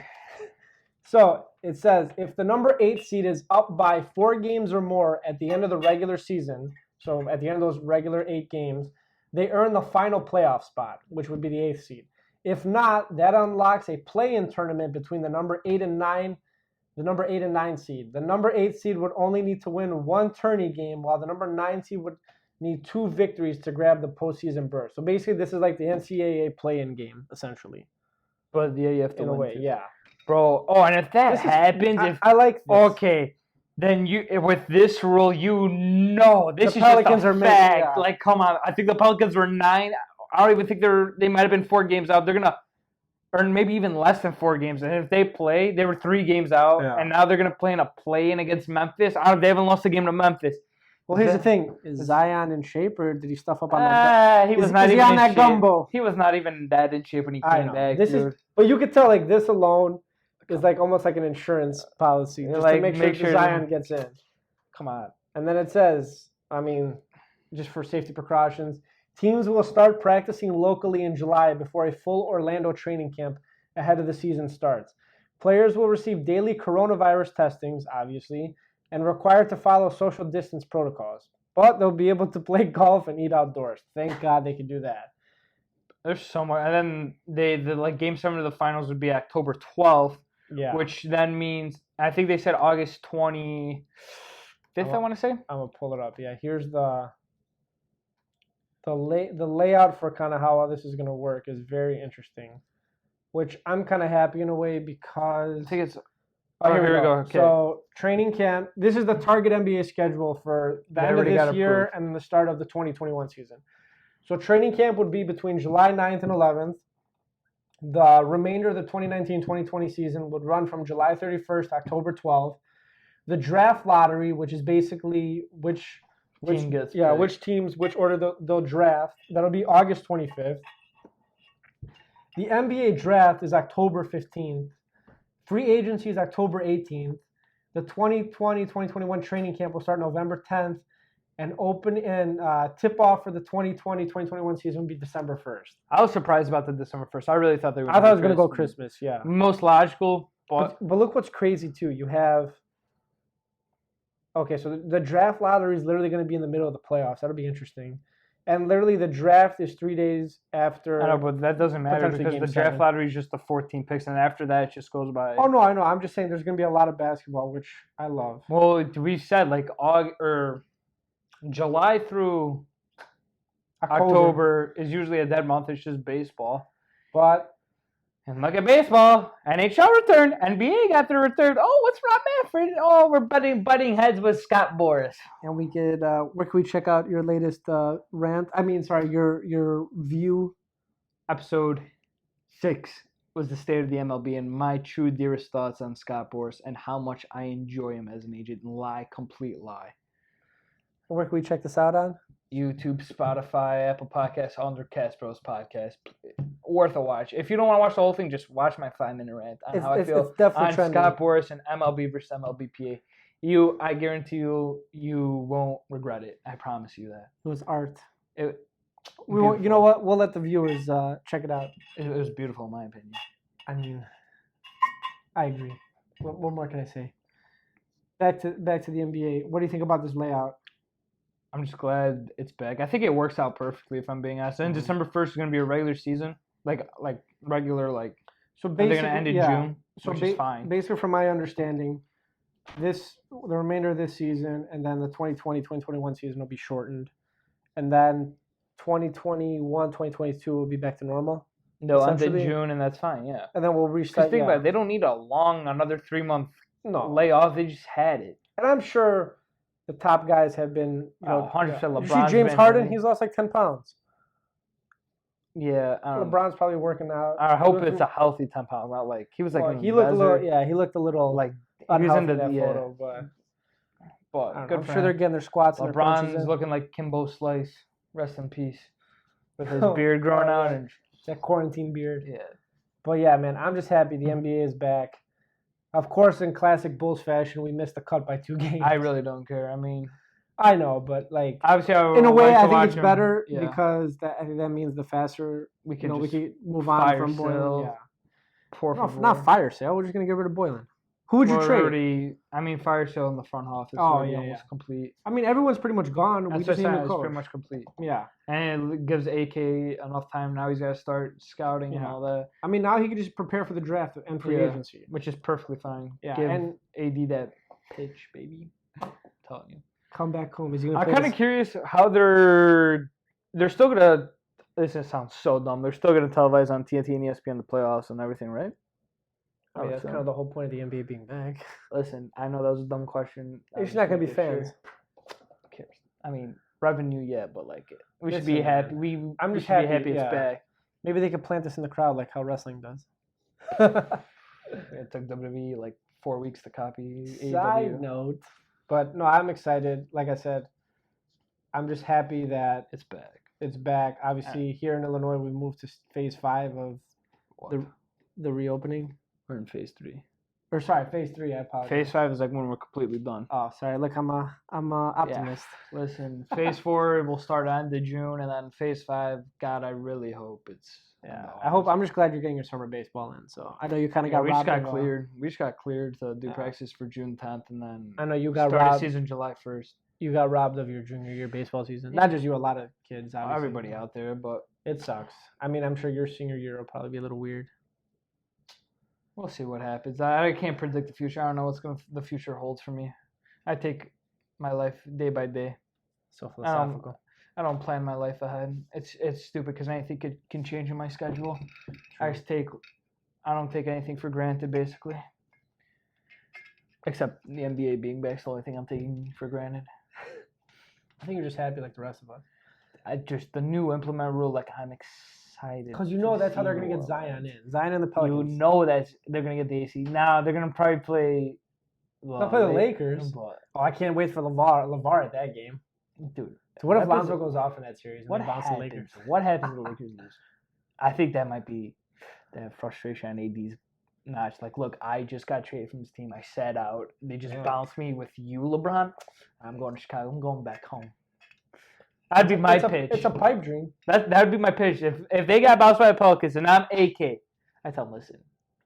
So it says, if the number 8 seed is up by 4 games or more at the end of the regular season, so at the end of those regular 8 games, they earn the final playoff spot, which would be the 8th seed. If not, that unlocks a play-in tournament between the number 8 and 9 seed. The number 8 seed would only need to win 1 tourney game, while the number 9 seed would need 2 victories to grab the postseason berth. So basically, this is like the NCAA play-in game, essentially. But yeah, you have to In a win way, too. yeah. Bro, and if that happens, I like this. Okay, then with this rule, this The is Pelicans just a are making- fact. yeah. Come on, I think the Pelicans were 9. I don't even think they might have been 4 games out. They're gonna earn maybe even less than 4 games. And if they play, they were 3 games out, and now they're gonna play in a play-in against Memphis. They haven't lost a game to Memphis. Well, here's the thing: is Zion in shape, or did he stuff up on that? He was Is not he even on in that shape. gumbo? He was not even that in shape when he I came know. back. This dude. but you could tell this alone. It's like almost like an insurance policy, just like, to make sure Zion that- gets in. Come on. And then it says, I mean, just for safety precautions, teams will start practicing locally in July before a full Orlando training camp ahead of the season starts. Players will receive daily coronavirus testings, obviously, and required to follow social distance protocols. But they'll be able to play golf and eat outdoors. Thank God they can do that. There's so much, and then the like Game 7 of the finals would be October 12th, Yeah. which then means I think they said August 25th. I want to say. I'm gonna pull it up. Yeah, here's the layout for kind of how all this is gonna work is very interesting, which I'm kind of happy in a way because. I think it's. Oh, here we go. Okay. So training camp. This is the target NBA schedule for the end of this year and the start of the 2021 season. So training camp would be between July 9th and 11th. The remainder of the 2019-2020 season would run from July 31st, October 12th. The draft lottery, which is basically which team gets which teams, which order they'll draft, that'll be August 25th. The NBA draft is October 15th. Free agency is October 18th. The 2020-2021 training camp will start November 10th. And tip-off for the 2020-2021 season will be December 1st. I was surprised about the December 1st. I really thought they would. I thought it was going to go Christmas, yeah. Most logical, but look what's crazy, too. You have... Okay, so the draft lottery is literally going to be in the middle of the playoffs. That'll be interesting. And literally the draft is 3 days after... I know, but that doesn't matter because the draft lottery is just the 14 picks, and after that it just goes by... Oh, no, I know. I'm just saying there's going to be a lot of basketball, which I love. Well, we said like July through October is usually a dead month. It's just baseball. And look at baseball. NHL returned. NBA got their return. Oh, what's Rob Manfred? Oh, we're butting heads with Scott Boras. And we could, where can we check out your latest rant? I mean, sorry, your view. Episode 6 was the state of the MLB and my true dearest thoughts on Scott Boras and how much I enjoy him as an agent. Complete lie. Where can we check this out on? YouTube, Spotify, Apple Podcasts, under Katzzbros podcast. Worth a watch. If you don't want to watch the whole thing, just watch my 5-minute rant on how I feel on Scott Boras and MLB versus MLBPA. I guarantee you won't regret it. I promise you that. It was art. You know what? We'll let the viewers check it out. It was beautiful, in my opinion. I mean, I agree. What more can I say? Back to the NBA. What do you think about this layout? I'm just glad it's back. I think it works out perfectly, if I'm being honest. And December 1st is going to be a regular season, like regular, like. So basically, they're going to end in June, which is fine. Basically, from my understanding, the remainder of this season and then the 2020-2021 season will be shortened, and then 2021-2022 will be back to normal. They'll end in June, and that's fine. Yeah. And then we'll restart. Think about it. They don't need another 3-month layoff. They just had it. And I'm sure. The top guys have been, 100%. LeBron. You see James Harden? He's lost like 10 pounds. Yeah. LeBron's probably working out. I hope it's a healthy 10 pounds, not like he was like. He looked a little. Yeah, he looked a little like he was in that photo, but good. I'm sure they're getting their squats. LeBron's looking like Kimbo Slice. Rest in peace. With his beard growing out and that quarantine beard. Yeah. But yeah, man, I'm just happy the NBA is back. Of course, in classic Bulls fashion, we missed the cut by 2 games. I really don't care. I mean, I know, but like obviously, in a way, I think it's better because I think that means the faster we can move on from Boylan. Yeah, not fire sale. We're just gonna get rid of Boylan. Who would you trade? fire sale in the front office. Almost complete. I mean, everyone's pretty much gone. We just need a coach. It's pretty much complete. Yeah, and it gives AK enough time. Now he's got to start scouting and all that. I mean, now he can just prepare for the draft and free agency, which is perfectly fine. Yeah, give and AD that pitch, baby. I'm telling you. Come back home. Is he gonna? I'm kind of curious how they're still gonna. This sounds so dumb. They're still gonna televise on TNT and ESPN the playoffs and everything, right? I mean, that's kind of the whole point of the NBA being back. Listen, I know that was a dumb question. It's not going to be fans. Who cares? I mean, revenue, yeah, but like, we should be happy. I'm just happy it's back. Maybe they could plant this in the crowd like how wrestling does. It took WWE like 4 weeks to copy AEW. Side note. But no, I'm excited. Like I said, I'm just happy that it's back. It's back. Obviously, here in Illinois, we moved to phase 5 of the reopening. We're in phase 3. Or sorry, phase 3. I apologize. Phase 5 is like when we're completely done. Oh, sorry. Look, I'm a optimist. Listen, phase 4 will start end of June, and then phase 5. God, I really hope it's. Yeah, I'm just glad you're getting your summer baseball in. So I know you kind of got we robbed. just got cleared. We just got cleared to do practice for June 10th, and then I know you got start robbed. season July 1st. You got robbed of your junior year baseball season. Not just you, a lot of kids. Obviously. Everybody out there, but it sucks. I mean, I'm sure your senior year will probably be a little weird. We'll see what happens. I can't predict the future. I don't know what's the future holds for me. I take my life day by day. So philosophical. I don't plan my life ahead. It's stupid because anything can change in my schedule. True. I don't take anything for granted, basically. Except the NBA being back, it's the only thing I'm taking for granted. I think you're just happy like the rest of us. The new implement rule, like I'm excited. Because you know that's how they're going to get Zion in. Zion and the Pelicans. You know that they're going to get the AC. Now they're going to probably play. They'll play the Lakers. But, I can't wait for LeVar at that game. Dude. So what if Lonzo goes off in that series and what they bounce the Lakers? What happens if the Lakers lose? I think that might be the frustration on AD's notch. Like, look, I just got traded from this team. I sat out. They just bounced me with you, LeBron. I'm going to Chicago. I'm going back home. That'd be my pitch. It's a pipe dream. That would be my pitch. If they got bounced by the Pelicans and I'm AK, I tell them, listen,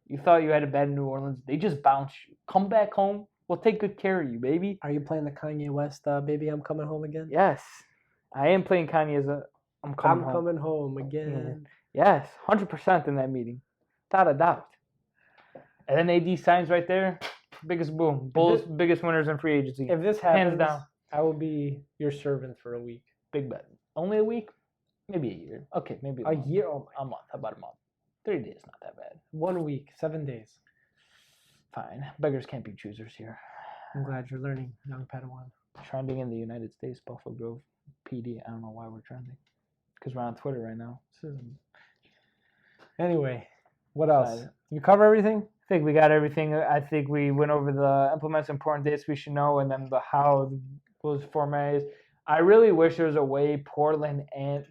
you thought you had a bad in New Orleans. They just bounced you. Come back home. We'll take good care of you, baby. Are you playing the Kanye West, Baby, I'm Coming Home Again? Yes. I am playing Kanye as I'm coming home again. Yes, 100% in that meeting. Without a doubt. And then AD signs right there. Biggest boom. Bulls, biggest winners in free agency. If this happens, hands down, I will be your servant for a week. Big bet. Only a week? Maybe a year. Okay, maybe a year. Oh a month. How about a month? 3 days, not that bad. 1 week, 7 days. Fine. Beggars can't be choosers here. I'm glad you're learning, young Padawan. Trending in the United States, Buffalo Grove, PD. I don't know why we're trending. Because we're on Twitter right now. Anyway, what else? Did you cover everything? I think we got everything. I think we went over the implements, important dates we should know, and then how those format is. I really wish there was a way Portland and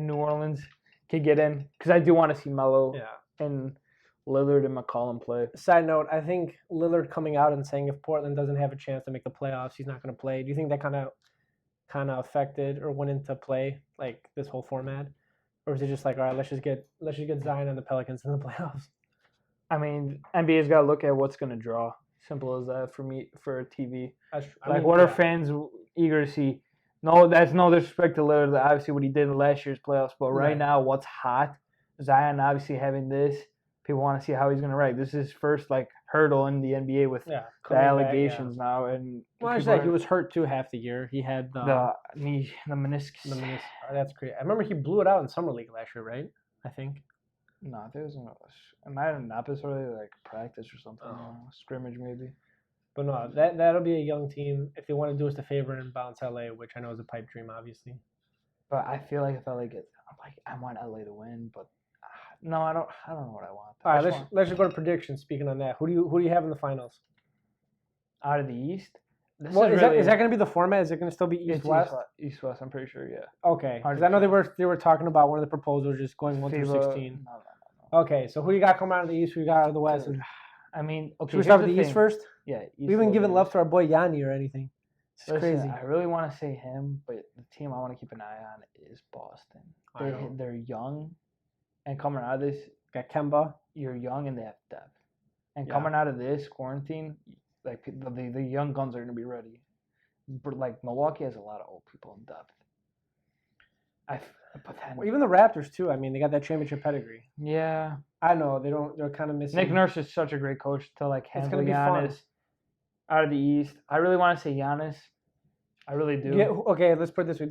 New Orleans could get in, because I do want to see Melo and Lillard and McCollum play. Side note, I think Lillard coming out and saying if Portland doesn't have a chance to make the playoffs, he's not going to play. Do you think that kind of affected or went into play, like this whole format? Or is it just like, all right, let's just get Zion and the Pelicans in the playoffs? I mean, NBA's got to look at what's going to draw. Simple as that for me, for TV. What are fans eager to see? No, that's no disrespect to Lillard, obviously what he did in last year's playoffs, but right now, what's hot? Zion obviously having this. People want to see how he's going to rank. This is his first hurdle in the NBA with the allegations now. And he was hurt too half the year. He had the knee, the meniscus. That's great. I remember he blew it out in summer league last year, right? I think. No, I think it was not an episode practice or something. Scrimmage maybe. But no, that'll be a young team. If they want to do us a favor and bounce LA, which I know is a pipe dream, obviously. But I feel like if LA gets, I want LA to win, but no, I don't know what I want. All right, let's just go to predictions. Speaking on that, who do you have in the finals? Out of the East? Is that going to be the format? Is it going to still be East-West? East-West, I'm pretty sure, yeah. Okay, because I know they were talking about one of the proposals just going 1 through 16. No. Okay, so who you got coming out of the East? Who you got out of the West? I mean, okay. Should we start with the East first? Yeah. We haven't given love to our boy Yanni or anything. It's crazy. I really want to say him, but the team I want to keep an eye on is Boston. They're young, and coming out of this, got Kemba. You're young and they have depth. And coming out of this quarantine, the young guns are going to be ready. But Milwaukee has a lot of old people in depth. Even the Raptors too. I mean, they got that championship pedigree. Yeah, I know they're kind of missing. Nick Nurse is such a great coach to handle Giannis out of the East. I really want to say Giannis. I really do. Yeah. Okay, let's put it this way.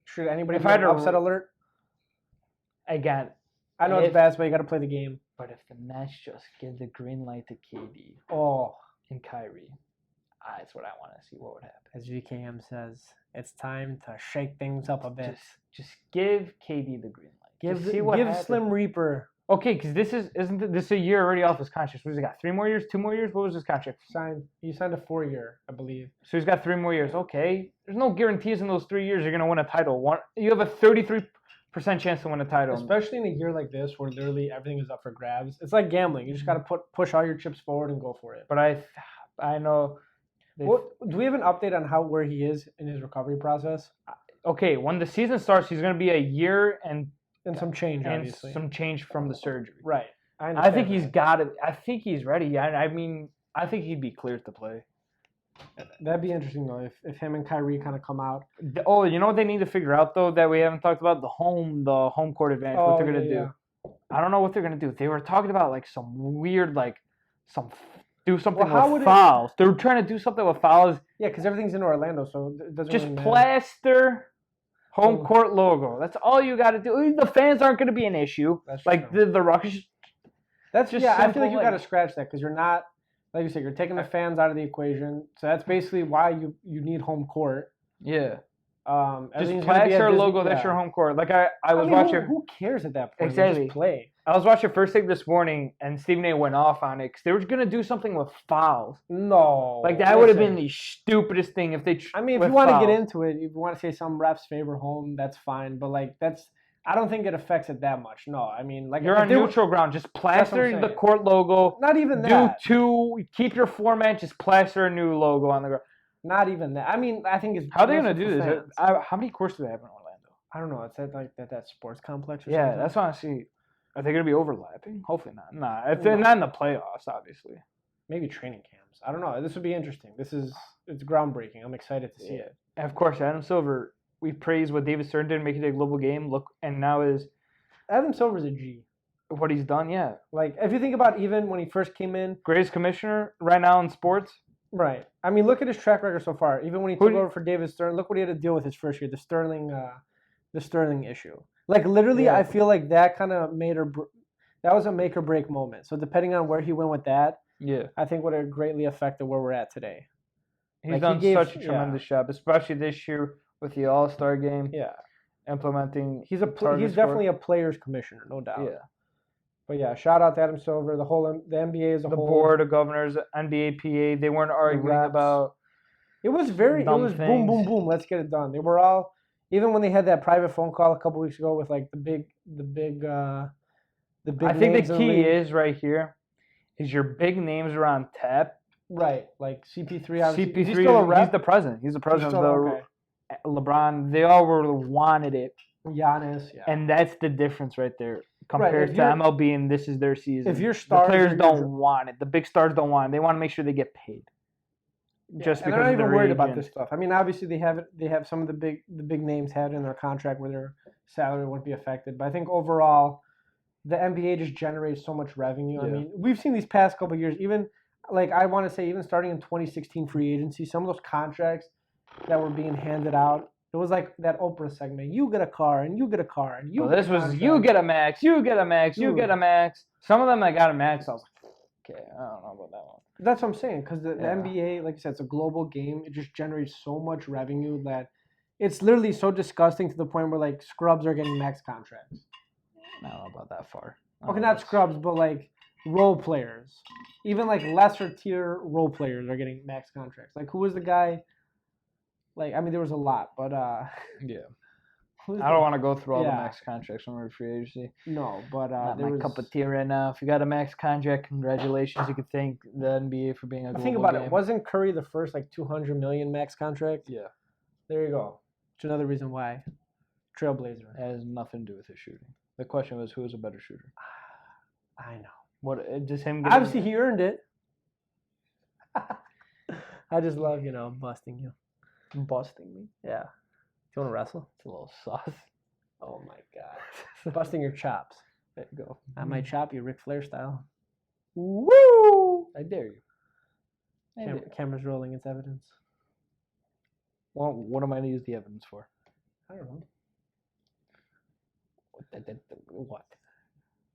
Should anybody be on upset alert? Again, I know it's bad, but you got to play the game. But if the Nets just give the green light to KD, and Kyrie, that's what I want to see. What would happen? As GKM says, it's time to shake things up a bit. Just give KD the green light. Give Slim Reaper. Okay, because isn't this a year already off his contract? What has he got? 3 more years? 2 more years? What was his contract? He signed a 4-year, I believe. So he's got 3 more years. Okay, there's no guarantees in those 3 years you're gonna win a title. You have a 33 percent chance to win a title. Especially in a year like this where literally everything is up for grabs. It's like gambling. You just got to push all your chips forward and go for it. But I know. Do we have an update on where he is in his recovery process? Okay, when the season starts, he's going to be a year and some change, and obviously. some change from the surgery. Right. I think he's got it. I think he's ready. I mean, I think he'd be cleared to play. That'd be interesting though if him and Kyrie kind of come out. Oh, you know what they need to figure out though that we haven't talked about? The home court advantage. What they're gonna do? Yeah. I don't know what they're gonna do. They were talking about like some weird do something with fouls. They're trying to do something with fouls. Yeah, because everything's in Orlando, so it doesn't just really matter. Plaster home court logo. That's all you got to do. The fans aren't going to be an issue. That's like true. the Rockets. That's just I feel like you got to like, scratch that because you're not, like you said, you're taking the fans out of the equation. So that's basically why you need home court. Yeah. Just plaster a logo. That's your home court. Like I was watching. Who cares at that point? Exactly. Just play. I was watching First Take this morning, and Stephen A. went off on it because they were gonna do something with fouls. No. Like that would have been the stupidest thing if they. I mean, if you want to get into it, if you want to say some refs favor home, that's fine. But like I don't think it affects it that much. No, I mean, like you're on neutral ground. Just plaster the court logo. Not even that. Keep your format. Just plaster a new logo on the ground. Not even that. I mean, I think it's how are they gonna do this? How many courts do they have in Orlando? I don't know. It's at like that sports complex or something. Yeah, that's what I see. Are they gonna be overlapping? Hopefully not. Nah, if they're not in the playoffs, obviously. Maybe training camps. I don't know. This would be interesting. It's groundbreaking. I'm excited to see it. And of course, Adam Silver. We praised what David Stern did, make it a global game. Look, and now Adam Silver's a G. What he's done, yeah. Like if you think about even when he first came in, greatest commissioner right now in sports. Right. I mean, look at his track record so far. Even when he took over for David Stern, look what he had to deal with his first year, the Sterling issue. Like literally, I feel like that kind of that was a make or break moment. So depending on where he went with that, I think would have greatly affected where we're at today. He's done such a tremendous job, especially this year with the All-Star game. Yeah. Implementing. He's definitely a players commissioner, no doubt. Yeah. But yeah, shout out to Adam Silver, the NBA as a whole. The board of governors, NBA, PA, they weren't arguing about. It was boom, boom, boom. Let's get it done. They were all, even when they had that private phone call a couple weeks ago with like the big. I think the key is right here, is your big names are on tap. Right, like CP3. Obviously. CP3, he's the president. He's the president of the LeBron. They all wanted it. Giannis, yeah. And that's the difference right there. Compared to MLB, and this is their season. If your stars, the players don't want it. The big stars don't want it. They want to make sure they get paid. Just because they're not even worried about this stuff. I mean, obviously they have some of the big names had in their contract where their salary wouldn't be affected. But I think overall, the NBA just generates so much revenue. Yeah. I mean, we've seen these past couple of years, even like I want to say, even starting in 2016 free agency, some of those contracts that were being handed out. It was like that Oprah segment. You get a car, and you get a car, and you. This was you get a max, you get a max, you get a max. Some of them I got a max. I was like, okay, I don't know about that one. That's what I'm saying, because the NBA, like I said, it's a global game. It just generates so much revenue that it's literally so disgusting to the point where like scrubs are getting max contracts. I don't know about that far. Okay, not scrubs, but like role players, even like lesser tier role players are getting max contracts. Like who was the guy? Like, I mean, there was a lot, but yeah. I don't want to go through all the max contracts from free agency. No, but not my cup of tea right now. If you got a max contract, congratulations. You can thank the NBA for being a global think about game. It. Wasn't Curry the first like $200 million max contract? Yeah. There you go. It's another reason why. Trailblazer. It has nothing to do with his shooting. The question was, who is a better shooter? I know. What? Just him. Obviously, he earned it. I just love busting you. Busting me? Yeah. Do you want to wrestle? It's a little sauce. Oh my god. Busting your chops. There you go. I might chop you Ric Flair style. Woo! I dare you. Camera's rolling. It's evidence. Well, what am I going to use the evidence for? I don't know. What?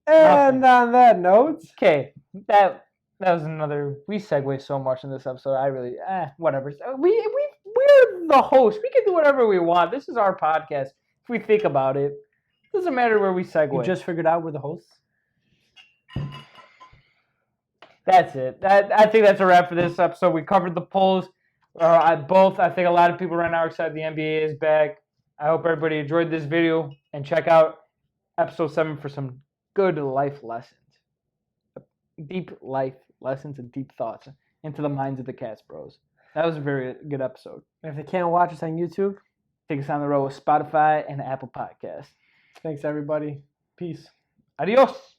And on that note. Okay. That was another. We segue so much in this episode. I really. Whatever. We're the host. We can do whatever we want. This is our podcast. If we think about it, doesn't matter where we segue. You just figured out we're the hosts. That's it. I think that's a wrap for this episode. We covered the polls. I think a lot of people right now are excited the NBA is back. I hope everybody enjoyed this video and check out episode 7 for some good life lessons. Deep life lessons and deep thoughts into the minds of the Katzzbros. That was a very good episode. And if they can't watch us on YouTube, take us on the road with Spotify and Apple Podcasts. Thanks, everybody. Peace. Adios.